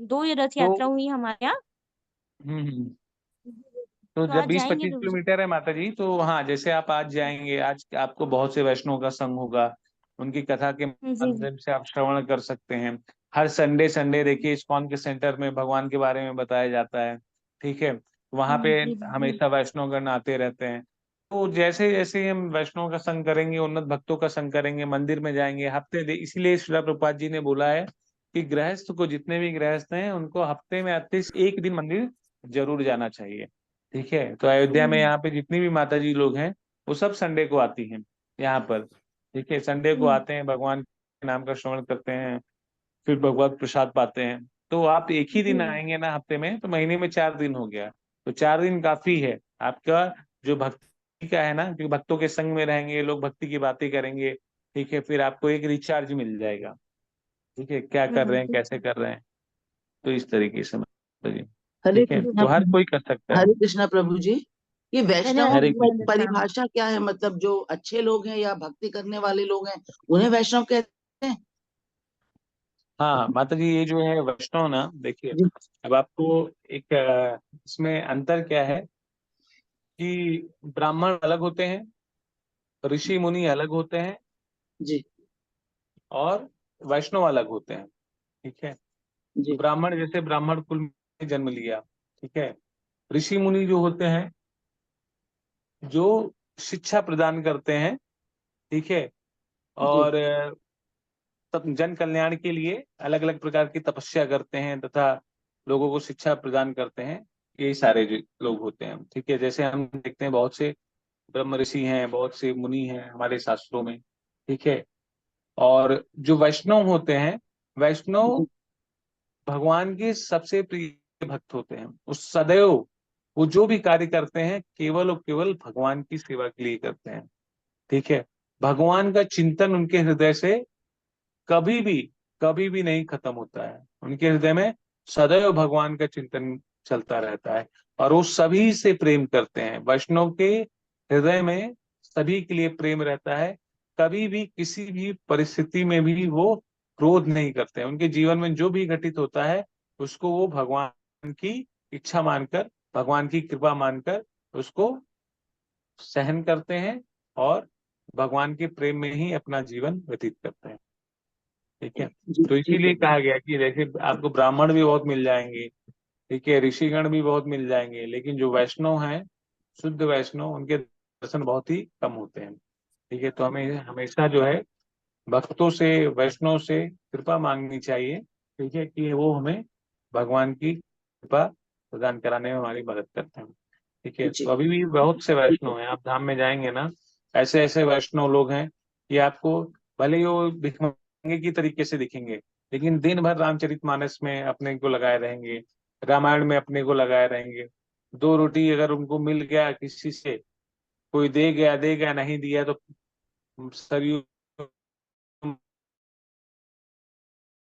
2 ये रथ तो यात्रा हुई हमारे यहाँ। हम्म तो तो जब आज बीस जाएंगे पच्चीस प्रभु जी। किलोमीटर है माता जी, तो हाँ, जैसे आप आज जाएंगे, आज आपको बहुत से वैष्णव का संग होगा, उनकी कथा के जी जी माध्यम से आप श्रवण कर सकते हैं। हर संडे संडे देखिए इस्कॉन के सेंटर में भगवान के बारे में बताया जाता है। ठीक है, वहां पे जी जी हमेशा वैष्णवगण आते रहते हैं। तो जैसे जैसे हम वैष्णव का संग करेंगे, उन्नत भक्तों का संग करेंगे, मंदिर में जाएंगे इसीलिए श्रील प्रभुपाद जी ने बोला है कि गृहस्थ को, जितने भी गृहस्थ हैं, उनको हफ्ते में एटलीस्ट एक दिन मंदिर जरूर जाना चाहिए। ठीक है, तो अयोध्या में यहाँ पे जितनी भी माता जी लोग हैं, वो सब संडे को आती हैं यहाँ पर। ठीक है, संडे को आते हैं, भगवान के नाम का श्रवण करते हैं, फिर भगवत प्रसाद पाते हैं। तो आप एक ही दिन जी आएंगे ना हफ्ते में, तो महीने में 4 दिन हो गया। तो 4 दिन काफी है आपका, जो भक्ति का है ना, जो भक्तों के संग में रहेंगे, लोग भक्ति की बातें करेंगे। ठीक है, फिर आपको एक रिचार्ज मिल जाएगा। ठीक है, क्या कर रहे हैं, कैसे कर रहे हैं, तो इस तरीके से जी। हरे ठीक है, कृष्णा तो हर कोई कर सकता है। हरे कृष्णा प्रभु जी। ये वैष्णव हरे धन्यवाद कृष्ण। धन्यवाद प्रणाम। परिभाषा क्या है? मतलब जो अच्छे लोग हैं या भक्ति करने वाले लोग हैं, उन्हें वैष्णव कहते हैं? हाँ माता जी, ये जो है वैष्णव ना, देखिए जी अब आपको एक इसमें अंतर क्या है कि ब्राह्मण अलग होते हैं, ऋषि मुनि अलग होते हैं, जी और वैष्णव अलग होते हैं। ठीक है, तो जी ब्राह्मण जैसे ब्राह्मण कुल में जन्म लिया। ठीक है, ऋषि मुनि जो होते हैं, जो शिक्षा प्रदान करते हैं। ठीक है, जी और जन कल्याण के लिए अलग अलग प्रकार की तपस्या करते हैं, तथा लोगों को शिक्षा प्रदान करते हैं। ये सारे जो लोग होते हैं। ठीक है, जैसे हम देखते हैं बहुत से ब्रह्म ऋषि हैं, बहुत से मुनि हैं हमारे शास्त्रों में। ठीक है, और जो वैष्णव होते हैं, वैष्णव जी भगवान के सबसे प्रिय भक्त होते हैं। उस सदैव वो जो भी कार्य करते हैं, केवल और केवल भगवान की सेवा के लिए करते हैं। ठीक है, भगवान का चिंतन उनके हृदय से कभी भी कभी भी नहीं खत्म होता है। उनके हृदय में सदैव भगवान का चिंतन चलता रहता है, और वो सभी से प्रेम करते हैं। वैष्णव के हृदय में सभी के लिए प्रेम रहता है। कभी भी किसी भी परिस्थिति में भी वो क्रोध नहीं करते हैं। उनके जीवन में जो भी घटित होता है, उसको वो भगवान की इच्छा मानकर, भगवान की कृपा मानकर उसको सहन करते हैं, और भगवान के प्रेम में ही अपना जीवन व्यतीत करते हैं। ठीक है, जी तो जी इसीलिए प्रभु। कहा गया कि देखिए आपको ब्राह्मण भी बहुत मिल जाएंगे, ठीक है, ऋषिगण भी बहुत मिल जाएंगे, लेकिन जो वैष्णव हैं, शुद्ध वैष्णव, उनके दर्शन बहुत ही कम होते हैं। ठीक है, तो हमें हमेशा जो है भक्तों से, वैष्णव से कृपा मांगनी चाहिए। ठीक है, कि वो हमें भगवान की कृपा प्रदान कराने में हमारी मदद करते हैं। ठीक है, जी तो अभी भी बहुत से वैष्णव हैं, आप धाम में जाएंगे ना, ऐसे ऐसे वैष्णव लोग हैं कि आपको भले ही वो भिखमंगे की तरीके से दिखेंगे, लेकिन दिन भर रामचरितमानस में अपने को लगाए रहेंगे, रामायण में अपने को लगाए रहेंगे। 2 रोटी अगर उनको मिल गया किसी से, कोई दे गया, नहीं दिया तो सरयू,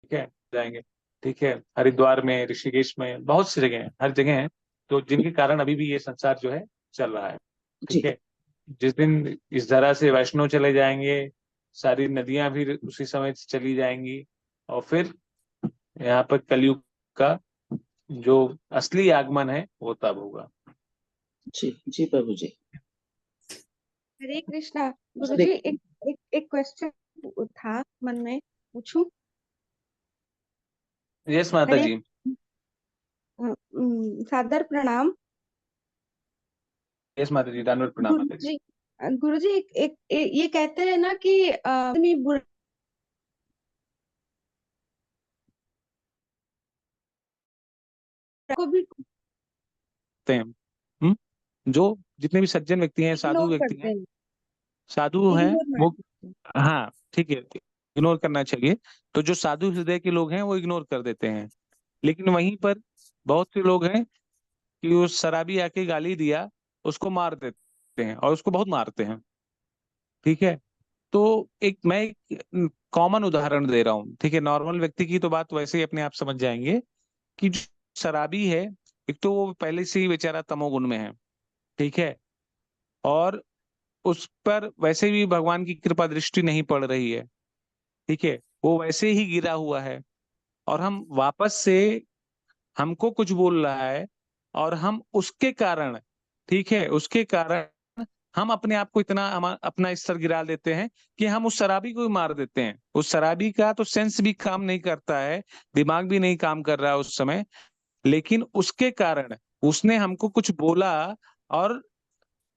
ठीक है, जाएंगे। ठीक है, हरिद्वार में, ऋषिकेश में, बहुत सी जगह हैं, हर जगह है, तो जिनके कारण अभी भी ये संसार जो है चल रहा है। ठीक जी है, जिस दिन इस धरा से वैष्णव चले जाएंगे, सारी नदियां भी उसी समय से चली जाएंगी, और फिर यहाँ पर कलयुग का जो असली आगमन है वो तब होगा। जी जी प्रभु जी। हरे कृष्णा गुरु हरे जी। एक एक एक क्वेश्चन था मन में, पूछूं? यस माता हरे जी। सादर प्रणाम। यस माता जी, दानवर प्रणाम गुरु माता जी। जी, गुरु जी, ये कहते हैं ना कि आदमी बुरा को भी करते हैं। जो जितने भी सज्जन व्यक्ति हैं, साधु इग्नोर व्यक्ति करते हैं, हैं, साधु हैं इग्नोर वो, मैटर। हाँ ठीक है, इग्नोर करना चाहिए। तो जो साधु हृदय के लोग हैं वो इग्नोर कर देते हैं, लेकिन वहीं पर बहुत से लोग हैं कि उस शराबी आके गाली दिया, उसको मार देते हैं, और उसको बहुत मारते हैं। ठीक है, तो मैं एक कॉमन उदाहरण दे रहा हूँ, ठीक है। नॉर्मल व्यक्ति की तो बात वैसे ही अपने आप समझ जाएंगे कि जो शराबी है, एक तो वो पहले से ही बेचारा तमोगुण में है, ठीक है, और उस पर वैसे भी भगवान की कृपा दृष्टि नहीं पड़ रही है, ठीक है, वो वैसे ही गिरा हुआ है, और हम वापस से हमको कुछ बोल रहा है, और हम उसके कारण, ठीक है, उसके कारण हम अपने आप को इतना अपना स्तर गिरा देते हैं कि हम उस शराबी को भी मार देते हैं। उस शराबी का तो सेंस भी काम नहीं करता है, दिमाग भी नहीं काम कर रहा है उस समय, लेकिन उसके कारण उसने हमको कुछ बोला और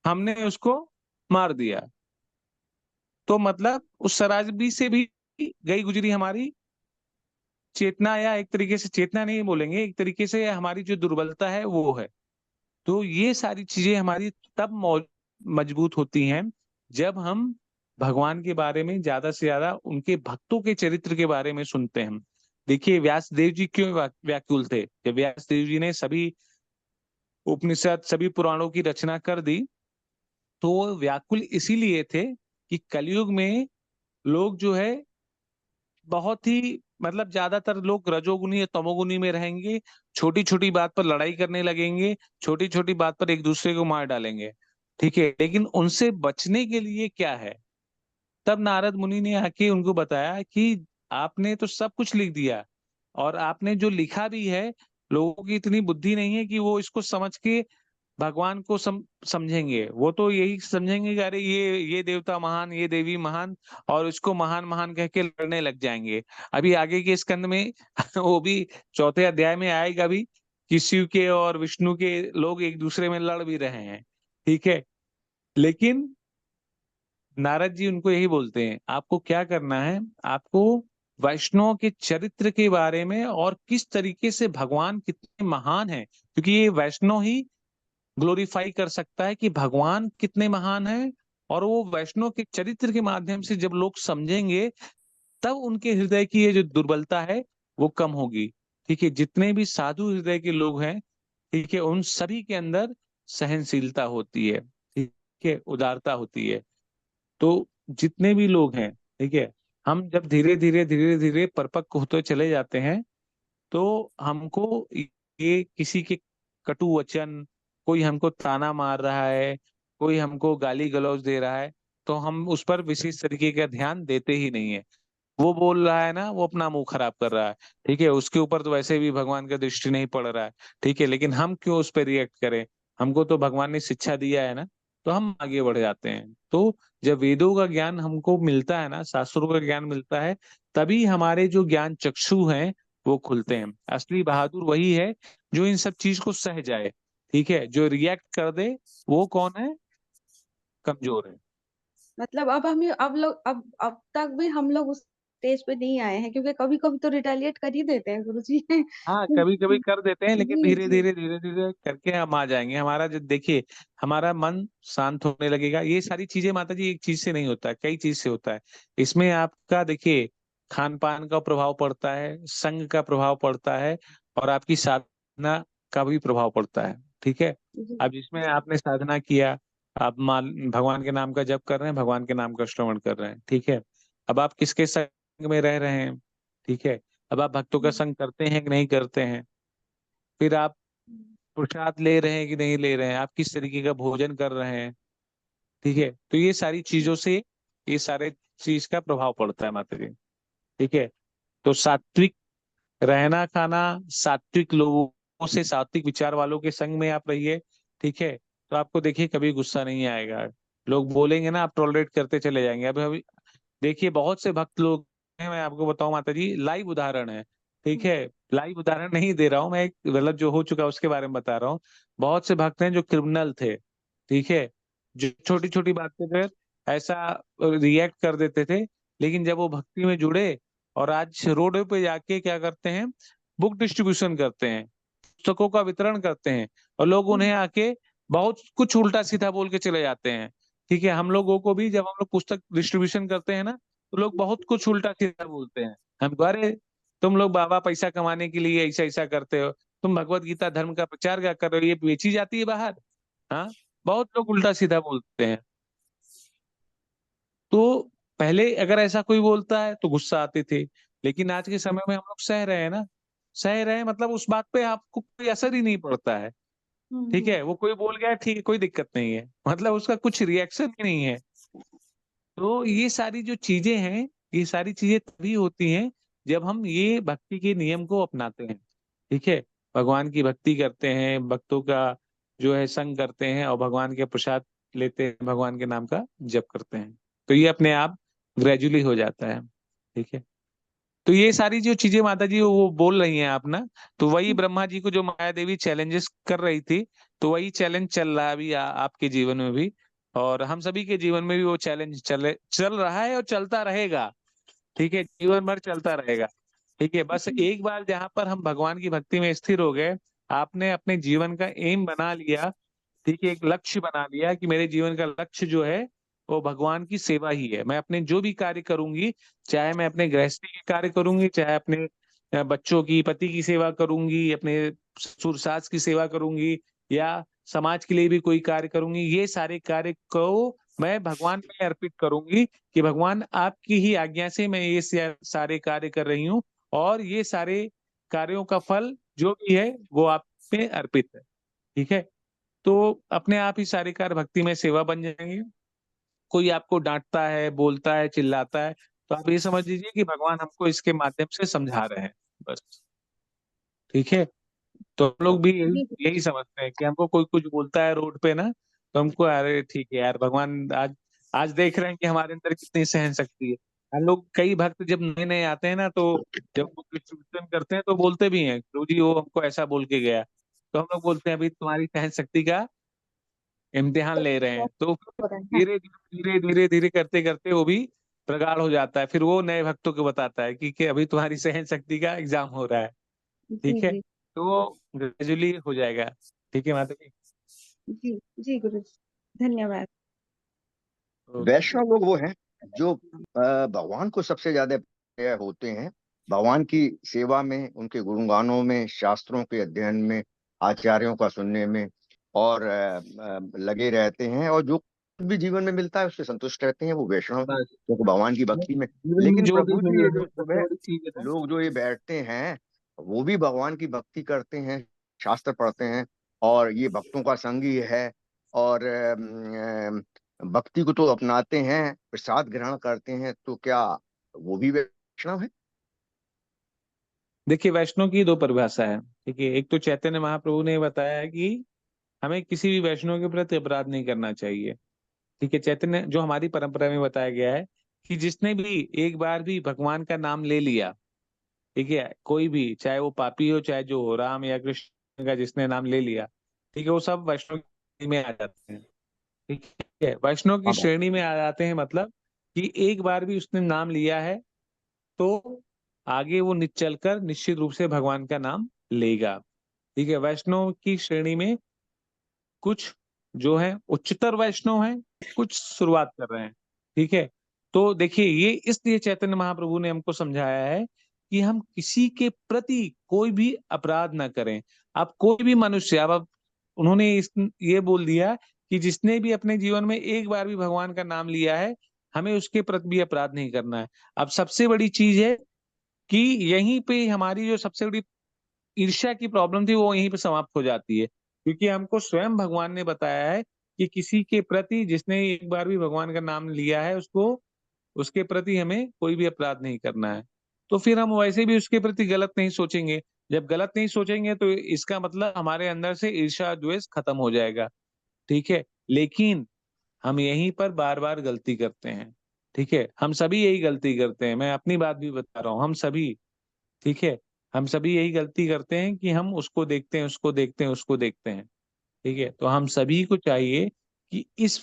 हमने उसको मार दिया। तो मतलब उस शराबी से भी गई गुजरी हमारी चेतना, या एक तरीके से चेतना नहीं बोलेंगे, एक तरीके से हमारी जो दुर्बलता है वो है। तो ये सारी चीजें हमारी तब मजबूत होती हैं जब हम भगवान के बारे में ज्यादा से ज्यादा उनके भक्तों के चरित्र के बारे में सुनते हैं। देखिए व्यास देव जी क्यों व्याकुल थे। जब व्यास देव जी ने सभी उपनिषद, सभी पुराणों की रचना कर दी, तो वो व्याकुल इसीलिए थे कि कलयुग में लोग जो है बहुत ही मतलब ज्यादातर लोग रजोगुनी या तमोगुनी में रहेंगे, छोटी छोटी बात पर लड़ाई करने लगेंगे, छोटी छोटी बात पर एक दूसरे को मार डालेंगे, ठीक है। लेकिन उनसे बचने के लिए क्या है, तब नारद मुनि ने आके उनको बताया कि आपने तो सब कुछ लिख दिया, और आपने जो लिखा भी है, लोगों की इतनी बुद्धि नहीं है कि वो इसको समझ के भगवान को समझेंगे। वो तो यही समझेंगे कि अरे ये देवता महान, ये देवी महान, और इसको महान महान कह के लड़ने लग जाएंगे। अभी आगे के स्कंद में वो भी चौथे अध्याय में आएगा भी कि शिव के और विष्णु के लोग एक दूसरे में लड़ भी रहे हैं, ठीक है। लेकिन नारद जी उनको यही बोलते हैं, आपको क्या करना है, आपको वैष्णव के चरित्र के बारे में और किस तरीके से भगवान कितने महान हैं, क्योंकि ये वैष्णव ही ग्लोरीफाई कर सकता है कि भगवान कितने महान हैं। और वो वैष्णव के चरित्र के माध्यम से जब लोग समझेंगे, तब उनके हृदय की ये जो दुर्बलता है वो कम होगी, ठीक है। जितने भी साधु हृदय के लोग हैं, ठीक है, उन सभी के अंदर सहनशीलता होती है, ठीक है, उदारता होती है। तो जितने भी लोग हैं, ठीक है, हम जब धीरे धीरे परिपक्व होते चले जाते हैं, तो हमको ये किसी के कटु वचन, कोई हमको ताना मार रहा है, कोई हमको गाली गलौज दे रहा है, तो हम उस पर विशेष तरीके का ध्यान देते ही नहीं है। वो बोल रहा है ना, वो अपना मुंह खराब कर रहा है, ठीक है, उसके ऊपर तो वैसे भी भगवान का दृष्टि नहीं पड़ रहा है, ठीक है, लेकिन हम क्यों उस पर रिएक्ट करें। हमको तो भगवान ने शिक्षा दिया है ना, तो हम आगे बढ़ जाते हैं। तो जब वेदों का ज्ञान हमको मिलता है ना, शास्त्रों का ज्ञान मिलता है, तभी हमारे जो ज्ञान चक्षु हैं वो खुलते हैं। असली बहादुर वही है जो इन सब चीज को सह जाए, ठीक है। जो रिएक्ट कर दे वो कौन है, कमजोर है। मतलब अब हम अब लोग अब तक भी हम लोग उस स्टेज पे नहीं आए हैं, क्योंकि कभी कभी तो रिटेलिएट कर ही देते हैं गुरुजी। हाँ कभी कभी कर देते हैं, लेकिन जी धीरे जी। धीरे करके हम आ जाएंगे। हमारा जो देखिए, हमारा मन शांत होने लगेगा। ये सारी चीजें माता जी एक चीज से नहीं होता है, कई चीज से होता है। इसमें आपका देखिए खान पान का प्रभाव पड़ता है, संग का प्रभाव पड़ता है, और आपकी साधना का भी प्रभाव पड़ता है, ठीक है। जी अब जिसमें आपने साधना किया, आप मान भगवान के नाम का जप कर रहे हैं, भगवान के नाम का श्रवण कर रहे हैं, ठीक है। अब आप किसके संग में रह रहे हैं, ठीक है। अब आप भक्तों का संग करते हैं कि नहीं करते हैं, फिर आप प्रसाद ले रहे हैं कि नहीं ले रहे हैं, आप किस तरीके का भोजन कर रहे हैं, ठीक है। तो ये सारी चीजों से ये सारे चीज का प्रभाव पड़ता है माता जी, ठीक है। तो सात्विक रहना खाना, सात्विक लोगों से, सात्विक विचार वालों के संग में आप रहिए, ठीक है। तो आपको देखिए कभी गुस्सा नहीं आएगा। लोग बोलेंगे ना, आप टॉलरेट करते चले जाएंगे। अभी अभी देखिए बहुत से भक्त लोग हैं, मैं आपको बताऊं माता जी, लाइव उदाहरण है, ठीक है। लाइव उदाहरण नहीं दे रहा हूं मैं, एक मतलब जो हो चुका है उसके बारे में बता रहा हूँ। बहुत से भक्त हैं जो क्रिमिनल थे, ठीक है, जो छोटी छोटी बातें पर ऐसा रिएक्ट कर देते थे, लेकिन जब वो भक्ति में जुड़े और आज रोड पे जाके क्या करते हैं, बुक डिस्ट्रीब्यूशन करते हैं, पुस्तकों का वितरण करते हैं, और लोग उन्हें आके बहुत कुछ उल्टा सीधा बोल के चले जाते हैं, ठीक है। हम लोगों को भी जब हम लोग पुस्तक डिस्ट्रीब्यूशन करते हैं ना, तो लोग बहुत कुछ उल्टा सीधा बोलते हैं। हम अरे तुम लोग बाबा पैसा कमाने के लिए ऐसा ऐसा करते हो, तुम भगवत गीता धर्म का प्रचार क्या कर रहे हो, ये बेची जाती है बाहर। हाँ, बहुत लोग उल्टा सीधा बोलते हैं। तो पहले अगर ऐसा कोई बोलता है तो गुस्सा आते थे, लेकिन आज के समय में हम लोग सह रहे हैं ना, सह रहे हैं मतलब उस बात पे आपको कोई असर ही नहीं पड़ता है। ठीक है, वो कोई बोल गया ठीक है, कोई दिक्कत नहीं है, मतलब उसका कुछ रिएक्शन ही नहीं है। तो ये सारी जो चीजें हैं, ये सारी चीजें तभी होती हैं जब हम ये भक्ति के नियम को अपनाते हैं। ठीक है, भगवान की भक्ति करते हैं, भक्तों का जो है संग करते हैं और भगवान के प्रसाद लेते हैं, भगवान के नाम का जप करते हैं, तो ये अपने आप ग्रेजुअली हो जाता है। ठीक है, तो ये सारी जो चीजें माता जी वो बोल रही हैं आप ना, तो वही ब्रह्मा जी को जो माया देवी चैलेंजेस कर रही थी, तो वही चैलेंज चल रहा है अभी आपके जीवन में भी, और हम सभी के जीवन में भी वो चैलेंज चल रहा है और चलता रहेगा। ठीक है, जीवन भर चलता रहेगा। ठीक है, बस एक बार जहां पर हम भगवान की भक्ति में स्थिर हो गए, आपने अपने जीवन का एम बना लिया, ठीक है, एक लक्ष्य बना लिया कि मेरे जीवन का लक्ष्य जो है वो भगवान की सेवा ही है। मैं अपने जो भी कार्य करूंगी, चाहे मैं अपने गृहस्थी के कार्य करूंगी, चाहे अपने बच्चों की, पति की सेवा करूंगी, अपने ससुर सास की सेवा करूंगी, या समाज के लिए भी कोई कार्य करूंगी, ये सारे कार्य को मैं भगवान में अर्पित करूंगी कि भगवान आपकी ही आज्ञा से मैं ये सारे कार्य कर रही हूँ, और ये सारे कार्यों का फल जो भी है वो आप पे अर्पित है। ठीक है, तो अपने आप ही सारे कार्य भक्ति में सेवा बन जाएंगे। कोई आपको डांटता है, बोलता है, चिल्लाता है, तो आप ये समझ लीजिए कि भगवान हमको इसके माध्यम से समझा रहे हैं, बस। ठीक है, तो हम लोग भी यही समझते हैं कि हमको कोई कुछ बोलता है रोड पे ना, तो हमको अरे ठीक है यार, भगवान आज आज देख रहे हैं कि हमारे अंदर कितनी सहन शक्ति है। हम लोग कई भक्त जब नए नए आते हैं ना, तो जब वो कीर्तन करते हैं तो बोलते भी हैं, गुरु जी वो हमको ऐसा बोल के गया, तो हम लोग बोलते हैं अभी तुम्हारी सहन शक्ति का इम्तिहान ले रहे हैं। तो धीरे धीरे धीरे धीरे करते करते वो भी प्रगाढ़ हो जाता है, फिर वो नए भक्तों को बताता है कि अभी तुम्हारी सहन शक्ति का एग्जाम हो रहा है। ठीक है, तो वो ग्रेजुअली हो जाएगा। ठीक है माता जी। जी जी गुरु जी, धन्यवाद। वैष्णव लोग वो हैं जो भगवान को सबसे ज्यादा प्रिय होते हैं, भगवान की सेवा में, उनके गुणगानों में, शास्त्रों के अध्ययन में, आचार्यों का सुनने में और लगे रहते हैं, और जो भी जीवन में मिलता है उससे संतुष्ट रहते हैं, वो वैष्णव हैं, क्योंकि भगवान की भक्ति में। लेकिन जो भी प्रभु जी, मिले ये जो सबसे सुबह बड़ी चीज है ना, लोग जो ये बैठते हैं वो भी भगवान की भक्ति करते हैं, शास्त्र पढ़ते हैं, और ये भक्तों का संगी है, और भक्ति को तो अपनाते हैं, प्रसाद ग्रहण करते हैं, तो क्या वो भी वैष्णव है? देखिए वैष्णव की दो परिभाषा है। ठीक है, एक तो चैतन्य महाप्रभु ने बताया है कि हमें किसी भी वैष्णव के प्रति अपराध नहीं करना चाहिए। ठीक है, चैतन्य जो हमारी परंपरा में बताया गया है कि जिसने भी एक बार भी भगवान का नाम ले लिया, ठीक है, कोई भी, चाहे वो पापी हो चाहे जो हो, राम या कृष्ण का जिसने नाम ले लिया, ठीक है, वो सब वैष्णव की श्रेणी में आ जाते हैं। ठीक है, वैष्णव की श्रेणी में आ जाते हैं मतलब कि एक बार भी उसने नाम लिया है तो आगे वो चलकर निश्चित रूप से भगवान का नाम लेगा। ठीक है, वैष्णव की श्रेणी में कुछ जो है उच्चतर वैष्णव हैं, कुछ शुरुआत कर रहे हैं। ठीक है, तो देखिए ये इसलिए चैतन्य महाप्रभु ने हमको समझाया है कि हम किसी के प्रति कोई भी अपराध ना करें। आप कोई भी मनुष्य, अब उन्होंने ये बोल दिया कि जिसने भी अपने जीवन में एक बार भी भगवान का नाम लिया है, हमें उसके प्रति भी अपराध नहीं करना है। अब सबसे बड़ी चीज है कि यहीं पे हमारी जो सबसे बड़ी ईर्ष्या की प्रॉब्लम थी वो यहीं पे समाप्त हो जाती है, क्योंकि हमको स्वयं भगवान ने बताया है कि किसी के प्रति जिसने एक बार भी भगवान का नाम लिया है उसको, उसके प्रति हमें कोई भी अपराध नहीं करना है। तो फिर हम वैसे भी उसके प्रति गलत नहीं सोचेंगे। जब गलत नहीं सोचेंगे तो इसका मतलब हमारे अंदर से ईर्ष्या द्वेष खत्म हो जाएगा। ठीक है, लेकिन हम यहीं पर बार बार गलती करते हैं। ठीक है, हम सभी यही गलती करते हैं, मैं अपनी बात भी बता रहा हूँ, हम सभी, ठीक है, हम सभी यही गलती करते हैं कि हम उसको देखते हैं, उसको देखते हैं, उसको देखते हैं। ठीक है, तो हम सभी को चाहिए कि इस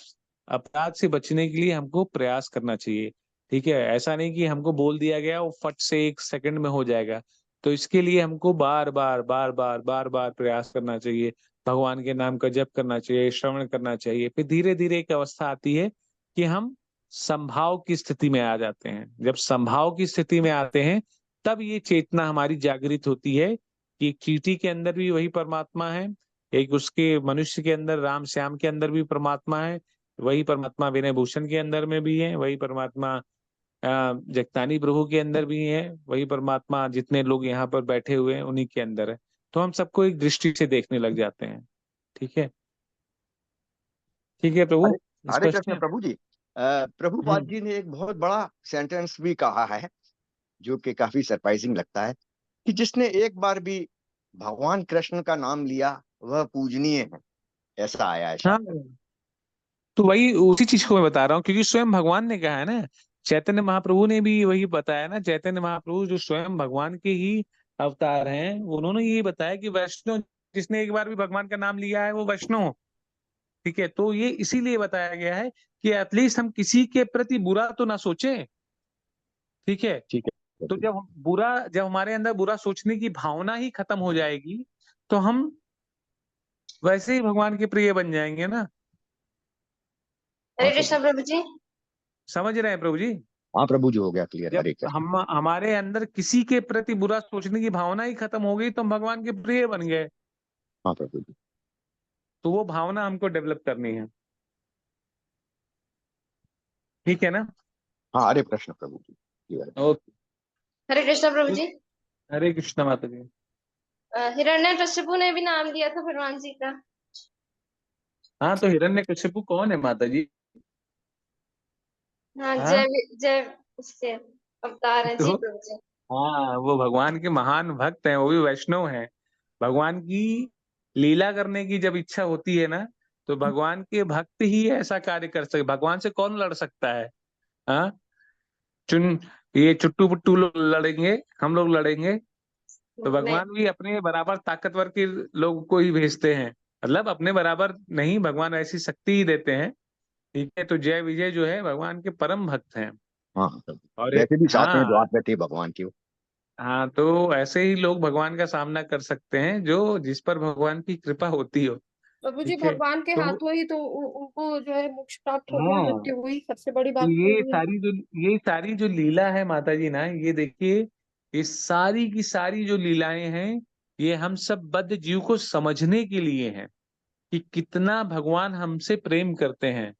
अपराध से बचने के लिए हमको प्रयास करना चाहिए। ठीक है, ऐसा नहीं कि हमको बोल दिया गया वो फट से एक सेकंड में हो जाएगा, तो इसके लिए हमको बार बार बार बार बार बार प्रयास करना चाहिए, भगवान के नाम का जप करना चाहिए, श्रवण करना चाहिए। फिर धीरे धीरे एक अवस्था आती है कि हम संभाव की स्थिति में आ जाते हैं। जब संभाव की स्थिति में आते हैं तब ये चेतना हमारी जागृत होती है कि एक चींटी के अंदर भी वही परमात्मा है, एक उसके मनुष्य के अंदर, राम श्याम के अंदर भी परमात्मा है, वही परमात्मा विनय भूषण के अंदर में भी है, वही परमात्मा जगतानी प्रभु के अंदर भी है, वही परमात्मा जितने लोग यहाँ पर बैठे हुए हैं उन्हीं के अंदर है। तो हम सबको एक दृष्टि से देखने लग जाते हैं। ठीक है, ठीक है प्रभु, हरे हरे स्पष्ट कृष्ण है। प्रभु जी। प्रभुपाद जी ने एक बहुत बड़ा सेंटेंस भी कहा है जो कि काफी सरप्राइजिंग लगता है, कि जिसने एक बार भी भगवान कृष्ण का नाम लिया वह पूजनीय है, ऐसा आया है हाँ, शास्त्र। तो वही उसी चीज को मैं बता रहा हूँ, क्योंकि स्वयं भगवान ने कहा है ना, चैतन्य महाप्रभु ने भी वही बताया ना। चैतन्य महाप्रभु जो स्वयं भगवान के ही अवतार हैं, उन्होंने यही बताया कि वैष्णव, जिसने एक बार भी भगवान का नाम लिया है वो वैष्णव हो। ठीक है, तो ये इसीलिए बताया गया है कि एटलीस्ट हम किसी के प्रति बुरा तो ना सोचें। ठीक है, ठीक है। तो जब हमारे अंदर बुरा सोचने की भावना ही खत्म हो जाएगी, तो हम वैसे ही भगवान के प्रिय बन जाएंगे ना। हरे कृष्णा प्रभु जी। समझ रहे हैं प्रभु जी? हाँ प्रभु जी, हो गया क्लियर। जब हरे कृष्ण। हमारे अंदर किसी के प्रति बुरा सोचने की भावना ही खत्म हो गई, तो हम भगवान के प्रिय बन गए। हाँ प्रभु जी। तो वो भावना हमको डेवलप करनी है। ठीक है ना? हाँ हरे कृष्ण प्रभु जी। ओके, हरे कृष्णा प्रभु जी। हरे कृष्ण माता जी। हिरण्यकशिपु ने भी नाम लिया था भगवान जी का। हाँ, तो हिरण्यकशिपु कौन है माता जी? हाँ, हाँ, जय उसके अवतार हैं जी तो प्रभु जी। हाँ, वो भगवान के महान भक्त हैं, वो भी वैष्णव हैं। भगवान की लीला करने की जब इच्छा होती है ना, तो भगवान के भक्त ही ऐसा कार्य कर सकते। भगवान से कौन लड़ सकता है? हाँ, चुन ये चुट्टू पुट्टू लोग लड़ेंगे, हम लोग लड़ेंगे? तो नहीं, भगवान भी अपने बराबर ताकतवर के लोगों को ही भेजते हैं। मतलब अपने बराबर नहीं, भगवान ऐसी शक्ति ही देते हैं। ठीक है, तो जय विजय जो है भगवान के परम भक्त हैं। हाँ हाँ प्रभु, और वैसे भी साथ में हाँ, द्वार पे थे भगवान की। हाँ, तो ऐसे ही लोग भगवान का सामना कर सकते हैं जो जिस पर भगवान की कृपा होती हो। प्रभु जी ठीक है, भगवान के तो हाथों ही तो उनको जो है मोक्ष प्राप्त हो गया, हाँ, मृत्यु हुई, सबसे बड़ी तो बात तो यही है। ये सारी जो लीला है माता जी ना, ये देखिए, ये सारी की सारी जो लीलाएं हैं, ये हम सब बद्ध जीव को समझने के लिए हैं कि कितना भगवान हमसे प्रेम करते हैं,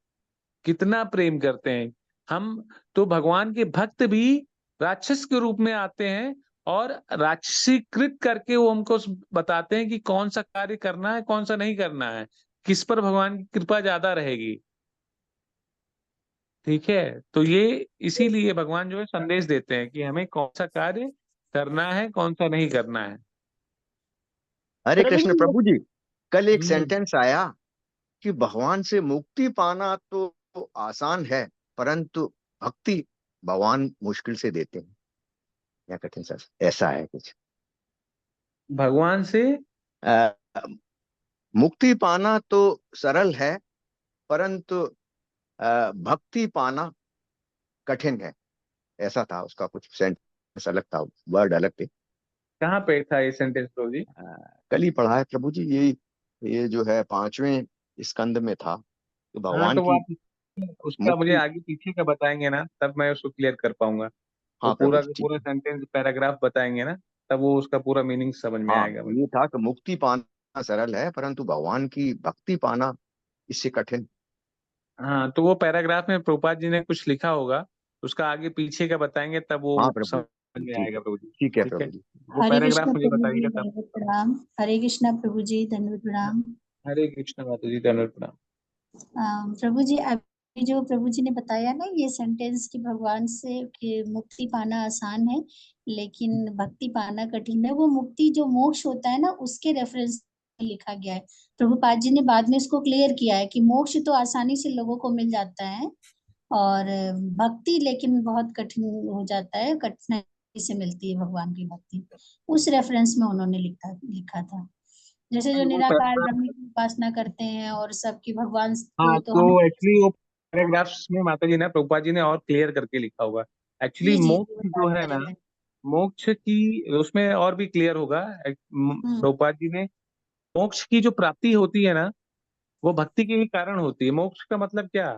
कितना प्रेम करते हैं हम। तो भगवान के भक्त भी राक्षस के रूप में आते हैं, और राक्षसीकृत करके वो हमको बताते हैं कि कौन सा कार्य करना है, कौन सा नहीं करना है, किस पर भगवान की कृपा ज्यादा रहेगी। ठीक है, तो ये इसीलिए भगवान जो है संदेश देते हैं कि हमें कौन सा कार्य करना है, कौन सा नहीं करना है। हरे प्रभु कृष्ण जी प्रभु जी, कल एक हम्म, सेंटेंस आया कि भगवान से मुक्ति पाना तो आसान है, परंतु भक्ति भगवान मुश्किल से देते हैं, या कठिन सा, ऐसा है कुछ। भगवान से अ, मुक्ति पाना तो सरल है, परंतु भक्ति पाना कठिन है, ऐसा था उसका कुछ सेंटेंस, अलग था, वर्ड अलग थे। कहाँ पे था ये सेंटेंस प्रभु जी? अ, कल ही पढ़ा है प्रभु जी, ये जो है 5वें स्कंद में था कि हाँ, भगवान तो वो की आप उसका मुझे मुक्ति। आगे पीछे का बताएंगे ना, तब मैं उसको क्लियर कर पाऊंगा। वो हाँ प्रभु पूरा जी का ठीक पूरा है। सेंटेंस पैराग्राफ बताएंगे ना, तब वो उसका पूरा मीनिंग समझ में हाँ, आएगा मुझे। ये था कि मुक्ति पाना सरल है, परंतु भगवान की भक्ति पाना इससे कठिन। हाँ, तो वो पैराग्राफ में प्रभुपाद जी ने कुछ लिखा होगा, उसका आगे पीछे का बताएंगे, तब हाँ वो प्रभु समझ जी में ठीक आएगा है। प्रभु जी। ठीक है ठीक है, प्रभु जी। वो हरे पैराग्राफ कृष्ण मुझे प्रभु जी, बताइएगा तब। दंडवत प्रणाम। हरे कृष्ण प्रभु जी, दंडवत प्रणाम। हरे कृष्ण माता जी, धन्यवाद प्रणाम। प्रभु जी, अभी जो प्रभु जी ने बताया ना ये सेंटेंस कि भगवान से कि मुक्ति पाना आसान है लेकिन भक्ति पाना कठिन है, वो मुक्ति जो मोक्ष होता है ना उसके रेफरेंस में लिखा गया है। प्रभुपाद जी ने बाद में इसको क्लियर किया है कि मोक्ष तो आसानी से लोगों को मिल जाता है और भक्ति लेकिन बहुत कठिन हो जाता है, कठिनाई से मिलती है भगवान की भक्ति। उस रेफरेंस में उन्होंने लिखा था। जैसे जो वो निराकार पैराग्राफ, ब्रह्म की उपासना करते हैं और सबकी भगवान हाँ, को तो तो हमें एक्चुअली वो पैराग्राफ्स में माता जी ने, प्रभुपाद जी ने और क्लियर करके लिखा होगा। एक्चुअली जी जी मोक्ष बता जो है रहे ना, हैं। मोक्ष की उसमें और भी क्लियर होगा। हम्म, प्रभुपाद जी ने, मोक्ष की जो प्राप्ति होती है ना, वो भक्ति के ही कारण होती है। मोक्ष का मतलब क्या?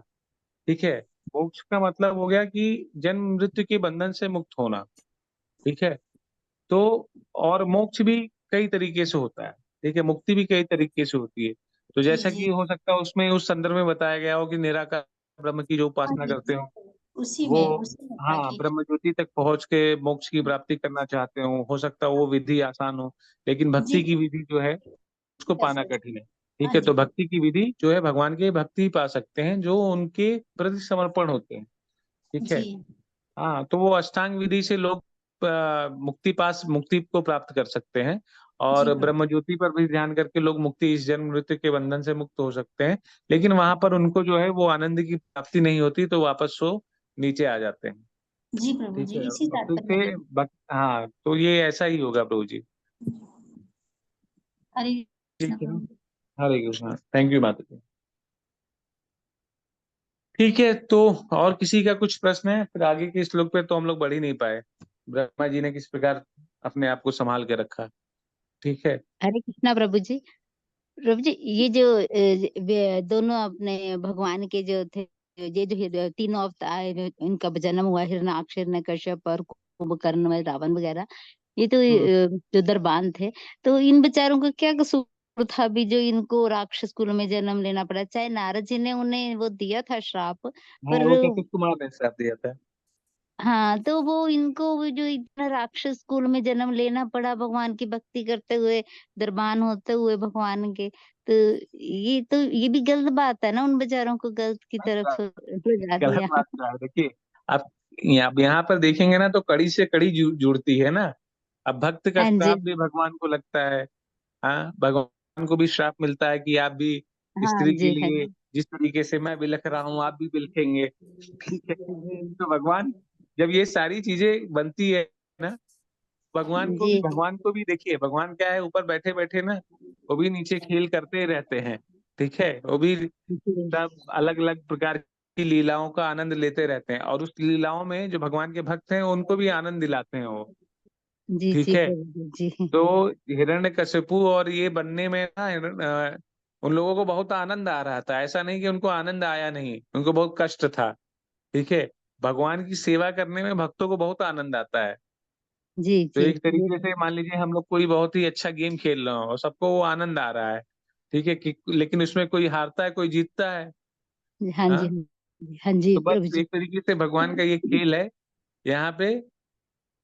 ठीक है, मोक्ष का मतलब हो गया कि जन्म मृत्यु के बंधन से मुक्त होना। ठीक है, तो और मोक्ष भी कई तरीके से होता है। ठीक है, मुक्ति भी कई तरीके से होती है। तो जी जैसा जी कि हो सकता है उसमें उस संदर्भ में बताया गया हो कि निराकार ब्रह्म की जो हाँ उपासना जी करते हो, उसी वो में था हाँ कि ब्रह्म ज्योति तक पहुंच के मोक्ष की प्राप्ति करना चाहते हो सकता है वो विधि आसान हो, लेकिन जी भक्ति की विधि जो है उसको यस पाना यस कठिन है। हाँ ठीक है, जी तो भक्ति की विधि जो है भगवान के भक्ति ही पा सकते हैं जो उनके प्रति समर्पण होते हैं। ठीक है। जी हाँ, तो वो अष्टांग विधि से लोग मुक्ति को प्राप्त कर सकते हैं, जी और प्रभु ब्रह्म ज्योति पर भी ध्यान करके लोग मुक्ति, इस जन्म मृत्यु के बंधन से मुक्त हो सकते हैं। लेकिन वहां पर उनको जो है वो आनंद की प्राप्ति नहीं होती, तो वापस वो नीचे आ जाते हैं। जी प्रभु ठीक जी है, इसी और फिर तात्पर्य से में हाँ, तो ये ऐसा ही होगा प्रभु जी। हरे ठीक कृष्ण है, प्रभु हरे कृष्णा, थैंक यू माता जी। ठीक है, तो और किसी का कुछ प्रश्न है? फिर आगे के श्लोक पे तो हम लोग बढ़ ही नहीं पाए, ब्रह्मा जी ने किस प्रकार अपने आप को संभाल के रखा। ठीक है। हरे कृष्णा प्रभु जी। प्रभु जी, ये जो दोनों अपने भगवान के जो थे, ये जो तीनों अवतार इनका जन्म हुआ, हिरण्याक्ष, हिरण्यकश्यप और कुंभकर्ण में रावण वगैरह, ये तो जो दरबान थे, तो इन बेचारों का क्या कसूर था भी जो इनको राक्षस कुल में जन्म लेना पड़ा? चाहे नारद जी ने उन्हें वो दिया था श्राप, हाँ, पर वो तो कुमार ने श्राप दिया था। हाँ, तो वो इनको वो जो इतना राक्षस कुल में जन्म लेना पड़ा भगवान की भक्ति करते हुए, दरबान होते हुए भगवान के, तो ये भी गलत बात है ना, उन बेचारों को गलत की तरफ लगा गलत दिया। बात क्या है? देखिए, आप यहाँ पर देखेंगे ना तो कड़ी से कड़ी जुड़ती है ना। अब भक्त का हाँ जी, श्राप भी भगवान को लगता है। हाँ, भगवान को भी श्राप मिलता है कि आप भी हाँ स्त्री के जी, हाँ लिए जिस तरीके से मैं बिलख रहा हूँ आप भी बिलखेंगे। ठीक है, तो भगवान जब ये सारी चीजें बनती है ना, जी, भगवान को भी देखिए, भगवान क्या है, ऊपर बैठे बैठे ना वो भी नीचे खेल करते रहते हैं। ठीक है, वो भी जी, सब अलग अलग प्रकार की लीलाओं का आनंद लेते रहते हैं, और उस लीलाओं में जो भगवान के भक्त हैं उनको भी आनंद दिलाते हैं वो। जी, ठीक जी है, प्रभु जी, तो हिरण्यकशिपु और ये बनने में ना उन लोगों को बहुत आनंद आ रहा था, ऐसा नहीं कि उनको आनंद आया नहीं, उनको बहुत कष्ट था। ठीक है, भगवान की सेवा करने में भक्तों को बहुत आनंद आता है। जी, तो जी, एक तरीके से मान लीजिए हम लोग कोई बहुत ही अच्छा गेम खेल रहे हो और सबको वो आनंद आ रहा है। ठीक है, कि लेकिन उसमें कोई हारता है कोई जीतता है। हाँ जी, हाँ, हाँ जी तो प्रभु बस जी। एक तरीके से भगवान का ये खेल है। यहाँ पे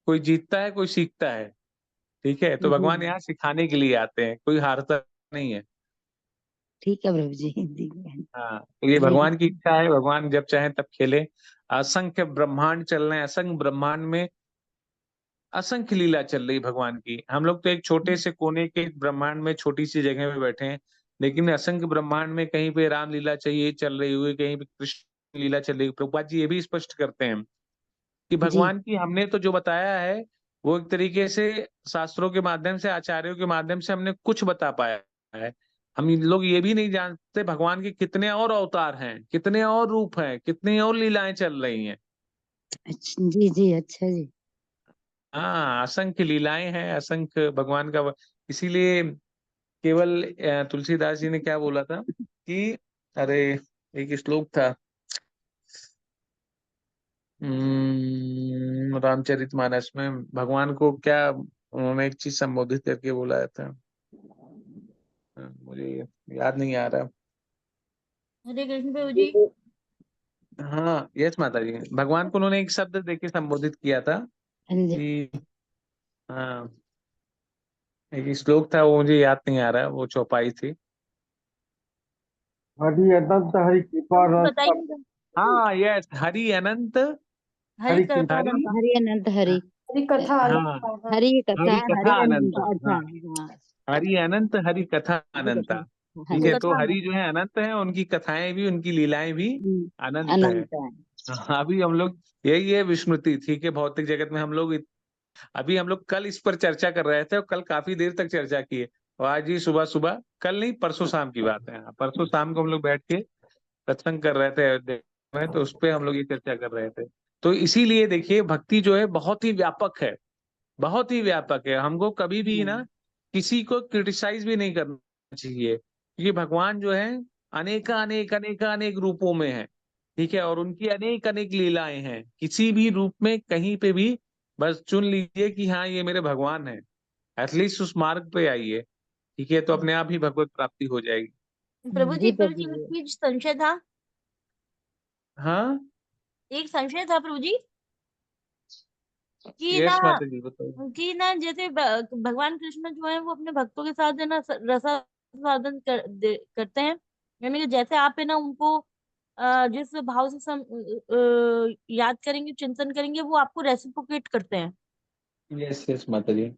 कोई जीतता है कोई सीखता है। ठीक है, तो जी, भगवान यहाँ सिखाने के लिए आते हैं, कोई हारता नहीं है। ठीक है प्रभु जी, जी, हाँ, तो ये जी, भगवान की इच्छा है, भगवान जब चाहे तब खेले। असंख्य ब्रह्मांड चल रहे हैं, असंख्य ब्रह्मांड में असंख्य लीला चल रही भगवान की। हम लोग तो एक छोटे से कोने के ब्रह्मांड में छोटी सी जगह में बैठे हैं, लेकिन असंख्य ब्रह्मांड में कहीं पे राम लीला चाहिए चल रही हुई, कहीं पे कृष्ण लीला चल रही। प्रभुपाद जी ये भी स्पष्ट करते हैं कि जी, भगवान की हमने तो जो बताया है वो एक तरीके से शास्त्रों के माध्यम से, आचार्यों के माध्यम से हमने कुछ बता पाया है। हम लोग ये भी नहीं जानते भगवान के कितने और अवतार हैं, कितने और रूप हैं, कितनी और लीलाएं चल रही हैं। अच्छा, जी, जी, अच्छा जी, हाँ, असंख्य लीलाएं हैं, असंख्य भगवान का इसीलिए केवल तुलसीदास जी ने क्या बोला था कि अरे एक श्लोक था, रामचरितमानस में भगवान को क्या उन्होंने एक चीज संबोधित करके बुलाया था। मुझे याद नहीं आ रहा। हरे कृष्ण प्रभु जी। हाँ, यस माता जी, भगवान को उन्होंने एक शब्द देके संबोधित किया था हाँ जी, कि हाँ, एक श्लोक था वो मुझे याद नहीं आ रहा, वो चौपाई थी। हरि अनंत हरि कृपा प्रभु जी रस बताइएगा। हाँ, यस, हरि अनंत, हरि कथा हरि, अनंता। हरि अनंत हरि, हरि कथा हाँ, अनंता। हरि कथा, हरि हरि कथा अनंत, अनंता। अच्छा, हाँ, हाँ, हरि अनंत हरि कथा हरि अनंता। कथा, हाँ ठीक हरि है, जी, तो कथा हरि अनंता। जो है अनंत है, उनकी कथाएं भी, उनकी लीलाएं भी अनंत है। अनंत है, हाँ, अभी हम लोग यही है विस्मृति। ठीक है, भौतिक जगत में हम लोग अभी हम लोग कल इस पर चर्चा कर रहे थे और कल काफी देर तक चर्चा किए, और आज ही सुबह सुबह, कल नहीं परसों शाम की बात है, परसों शाम को हम लोग बैठ के सत्संग कर रहे थे अयोध्या में, तो उस पे हम लोग ये चर्चा कर रहे थे। तो इसीलिए देखिए भक्ति जो है बहुत ही व्यापक है, बहुत ही व्यापक है। हमको कभी भी ना किसी को क्रिटिसाइज भी नहीं करना चाहिए, क्योंकि भगवान जो है अनेक रूपों में है। ठीक है, और उनकी अनेक अनेक लीलाएं हैं, किसी भी रूप में कहीं पे भी बस चुन लीजिए कि हाँ ये मेरे भगवान है, एटलीस्ट उस मार्ग पे आइए। ठीक है, तो अपने आप ही भगवत प्राप्ति हो जाएगी। प्रभु जी जी प्रभु प्रभु जी, जी, एक चीज संशय था। हाँ, एक संशय था प्रभु जी कि यस ना माता जी बताओ। जैसे भगवान कृष्ण जो है वो अपने भक्तों के साथ है ना रसास्वादन करते हैं। यानी कि जैसे आप है ना उनको जिस भाव से याद करेंगे, चिंतन करेंगे, वो आपको रेसिप्रोकेट करते हैं। यस यस माता जी।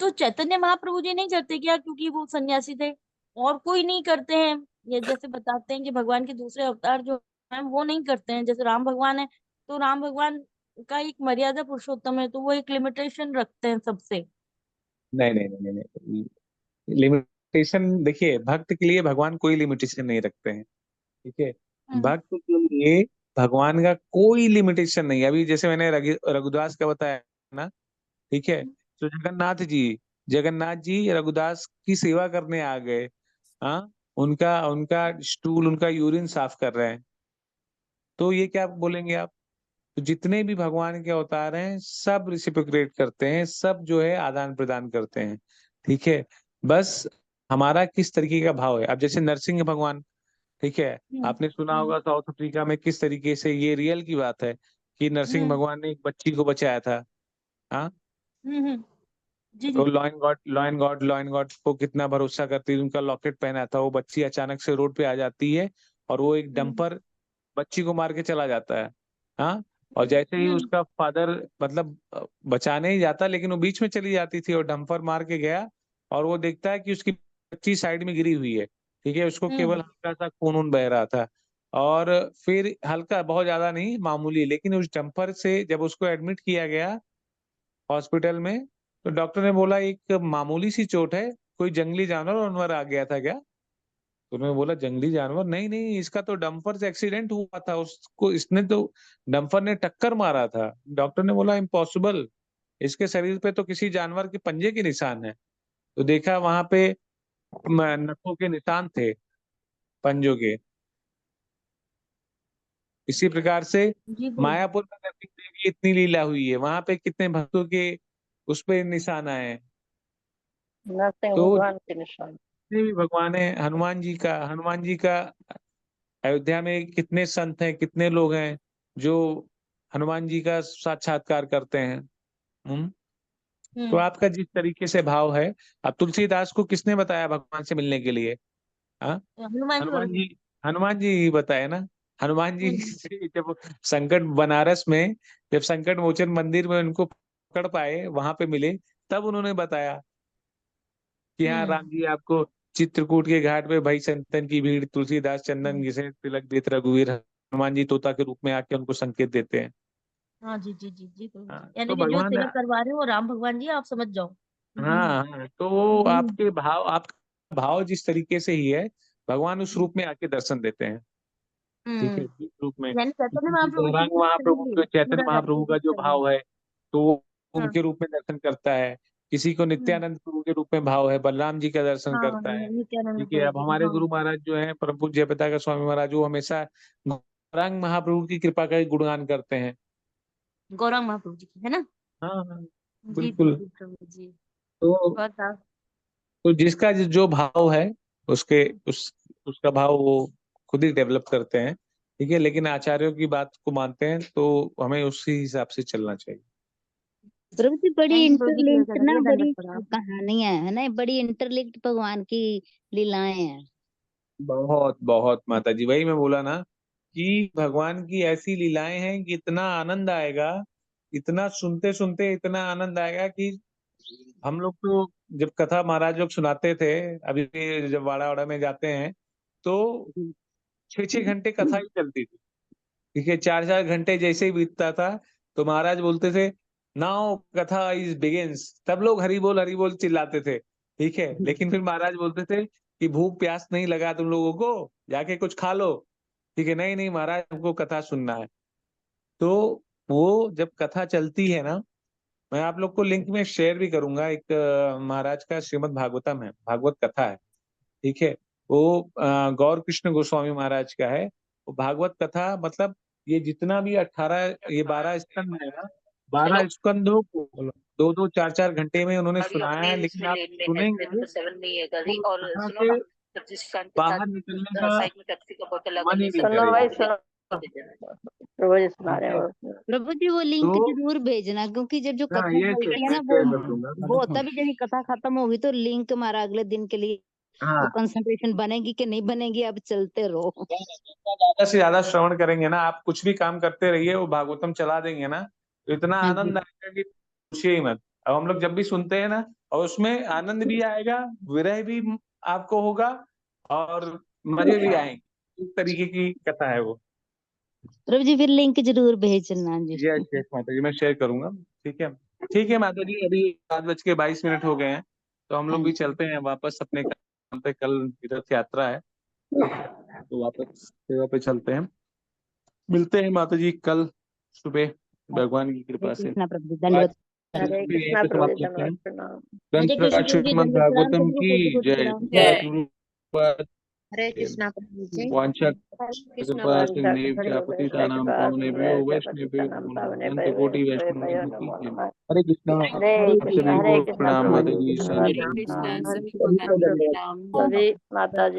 तो चैतन्य महाप्रभु जी नहीं करते क्या, क्योंकि वो सन्यासी थे? और कोई नहीं करते हैं? ये जैसे बताते हैं कि भगवान के दूसरे अवतार जो हैं वो नहीं करते हैं। जैसे राम भगवान है, तो राम भगवान का एक मर्यादा पुरुषोत्तम है, तो वो एक लिमिटेशन रखते हैं सबसे। नहीं नहीं नहीं नहीं नहीं, लिमिटेशन देखिए, भक्त के लिए भगवान कोई लिमिटेशन नहीं रखते हैं। ठीक है, हम्म भक्त के लिए भगवान का कोई लिमिटेशन नहीं है। अभी जैसे मैंने रघुदास का बताया ना, ठीक है, तो जगन्नाथ जी रघुदास की सेवा करने आ गए। हाँ, उनका उनका स्टूल, उनका यूरिन साफ कर रहे हैं, तो ये क्या बोलेंगे आप? तो जितने भी भगवान के अवतार हैं सब रिसिप्रोकेट करते हैं, सब जो है आदान प्रदान करते हैं। ठीक है, बस हमारा किस तरीके का भाव है। अब जैसे नरसिंह भगवान, ठीक है, हम्म आपने सुना हम्म होगा साउथ अफ्रीका में किस तरीके से, ये रियल की बात है कि नरसिंह हम्म भगवान ने एक बच्ची को बचाया था। हाँ, हम्म, जी तो जी। लॉयन गॉड को कितना भरोसा करती थी, उनका लॉकेट पहना था, वो बच्ची अचानक से रोड पे आ जाती है और वो एक हम्म डंपर बच्ची को मार के चला जाता है। हाँ, और हम्म जैसे ही हम्म उसका फादर मतलब बचाने ही जाता, लेकिन वो बीच में चली जाती थी और डंपर मार के गया, और वो देखता है कि उसकी बच्ची साइड में गिरी हुई है। ठीक है, उसको केवल हम्म हल्का सा खून वून बह रहा था, और फिर हल्का, बहुत ज्यादा नहीं, मामूली, लेकिन उस डंपर से जब उसको एडमिट किया गया हॉस्पिटल में, तो डॉक्टर ने बोला एक मामूली सी चोट है, कोई जंगली जानवर वानवर आ गया था क्या? तो उन्होंने बोला जंगली जानवर नहीं नहीं, इसका तो डंपर से एक्सीडेंट हुआ था, उसको इसने तो डंपर ने टक्कर मारा था। डॉक्टर ने बोला इम्पॉसिबल, इसके शरीर पे तो किसी जानवर के पंजे के निशान है। तो देखा वहां पे नखों के निशान थे, पंजों के। इसी प्रकार से जी गुरु। मायापुर में नरसिंह देव की इतनी लीला हुई है, वहां पे कितने भक्तों के उस पे निशान आए हैं। नरसिंह तो भगवान के निशान। जितने भी भगवान है, हनुमान जी का अयोध्या में कितने संत हैं, कितने लोग हैं जो हनुमान जी का साक्षात्कार करते हैं। हम्म, तो हम्म आपका जिस तरीके से भाव है, अब तुलसीदास को किसने बताया भगवान से मिलने के लिए? हाँ, हनुमान जी हनुमान बोलो। जी, हनुमान जी ही बताए ना। हनुमान जी हम्म से जब संकट बनारस में, जब संकट मोचन मंदिर में उनको पकड़ पाए, वहां पे मिले, तब उन्होंने बताया कि हाँ राम हम्म जी आपको चित्रकूट के घाट पे भई संतन की भीड़, तुलसीदास चंदन हम्म, घिसे तिलक देत रघुवीर, हनुमान जी तोता के रूप में आके उनको संकेत देते हैं। हाँ जी जी जी जी प्रभु जी, हाँ, यानी तो कि जो भगवान, तिलक करवा रहे हो वो राम भगवान जी, आप समझ जाओ। हाँ हाँ, तो हम्म आपका भाव जिस तरीके से ही है, भगवान उस रूप में आके दर्शन देते हैं। ठीक है, हम्म, जिस रूप में, यानी चैतन्य किसी महाप्रभु जी गौरांग की महाप्रभु, शैली जो चैतन्य पूरा महाप्रभु करके का जो शैली। भाव है, तो वो हाँ उनके रूप में दर्शन करता है। किसी को हम्म, नित्यानंद प्रभु के रूप में भाव है, बलराम जी का दर्शन हाँ करता है। नित्यानंद ठीक है, प्रभु अब जी का, हमारे हाँ। गुरु महाराज जो है परम पूज्य पिता का स्वामी महाराज, वो हमेशा गौरांग महाप्रभु की कृपा का ही गुणगान करते हैं। गौरांग महाप्रभु जी की है ना। हाँ हाँ, जी जी बिल्कुल। जी प्रभु जी। तो बहुत आप। जिसका जो भाव है, उसके उसका भाव वो खुद ही डेवलप करते हैं। ठीक है, लेकिन आचार्यों की बात को मानते हैं, तो हमें उसी हिसाब से चलना चाहिए। प्रभु जी बड़ी थैंक यू प्रभु जी, क्लियर इंटरलिंक्ड करने के ना, लिए बड़ी धन्यवाद प्रणाम। कहानियां है ना, बड़ी इंटरलिंक्ड भगवान की लीलाएं हैं। बहुत बहुत माता जी, वही मैं बोला ना कि भगवान की ऐसी लीलाएं हैं कि इतना आनंद आएगा, इतना सुनते सुनते इतना आनंद आएगा कि हम लोग तो जब कथा महाराज लोग सुनाते थे, अभी भी जब वाड़ा वाड़ा में जाते हैं, तो 6-6 घंटे कथा ही चलती थी। ठीक है, 4-4 घंटे जैसे ही बीतता था, तो महाराज बोलते थे नाउ कथा इज बिगिंस, तब लोग हरि बोल चिल्लाते थे। ठीक है, लेकिन फिर महाराज बोलते थे कि भूख प्यास नहीं लगा तुम लोगों को, जाके कुछ खा लो। ठीक है, नहीं नहीं महाराज, हमको कथा सुनना है। तो वो जब कथा चलती है ना, मैं आप लोग को लिंक में शेयर भी करूंगा, एक महाराज का श्रीमद् भागवतम है, भागवत कथा है। ठीक है, वो गौर कृष्ण गोस्वामी महाराज का है। वो भागवत कथा, मतलब ये जितना भी 18, ये 12 स्कंद है ना, 12 स्कंदों को 2-2, 4-4 घंटे में उन्होंने सुनाया है, लेकिन आप सुनेंगे तो कथा से बाहर निकलने का मन ही नहीं सुनो भाई करेगा। सुनो। प्रभु जी सुना रहे हो। प्रभु जी वो लिंक तो जरूर भेजना, क्योंकि जब जो हाँ, कथा ये चलती है मैं ना शेयर कर दूंगा। वो होता भी जब कथा खत्म होगी तो लिंक हमारा अगले दिन के लिए हाँ, वो कंसंट्रेशन बनेगी कि नहीं बनेगी, अब चलते रहो। ज्यादा से ज्यादा श्रवण करेंगे ना, आप कुछ भी काम करते रहिए, वो भागवतम चला देंगे ना तो इतना हाँ जी। आनंद आएगा कि पूछिए ही मत। अब हम लोग जब भी सुनते हैं ना, और उसमें आनंद भी आएगा, विरह भी आपको होगा और मजे भी आएंगे। इस तरीके की कथा है वो। प्रभु जी फिर लिंक जरूर भेजना जी। यस यस माता जी, मैं शेयर करूंगा। ठीक है माता जी, अभी 7:22 हो गए हैं, तो हम हाँ लोग भी जी। चलते हैं वापस अपने काम पे। कल तीर्थ यात्रा है, तो वापस सेवा पे चलते हैं। मिलते हैं माता जी कल सुबह भगवान की कृपा हरे से। कृष्णा प्रभु जी, आज दंडवत। हरे भी यहीं कृष्णा पे प्रभु समाप्त जी, करते हैं। धन्यवाद प्रणाम। हरे कृष्ण ग्रंथ प्रभु जी, श्रीमद् दंडवत प्रणाम, भागवतम सभी को की कोटि कोटि जय। प्रणाम। जय गुरुपाद हरे कृष्णा प्रभु जी। वांछा कृष्णा कृपा प्रभु जी। सिंधु चापतितानां पावनेभ्यो वैष्णवेभ्यो नमो नमः। अनंत कोटि वैष्णव की जय। हरे कृष्णा, हरे कृष्णा सभी को प्रभु प्रणाम जी, माता जी। धन्यवाद हरे प्रणाम। कृष्णा, हरे सभी को दंडवत कृष्णा प्रणाम। सभी माता जी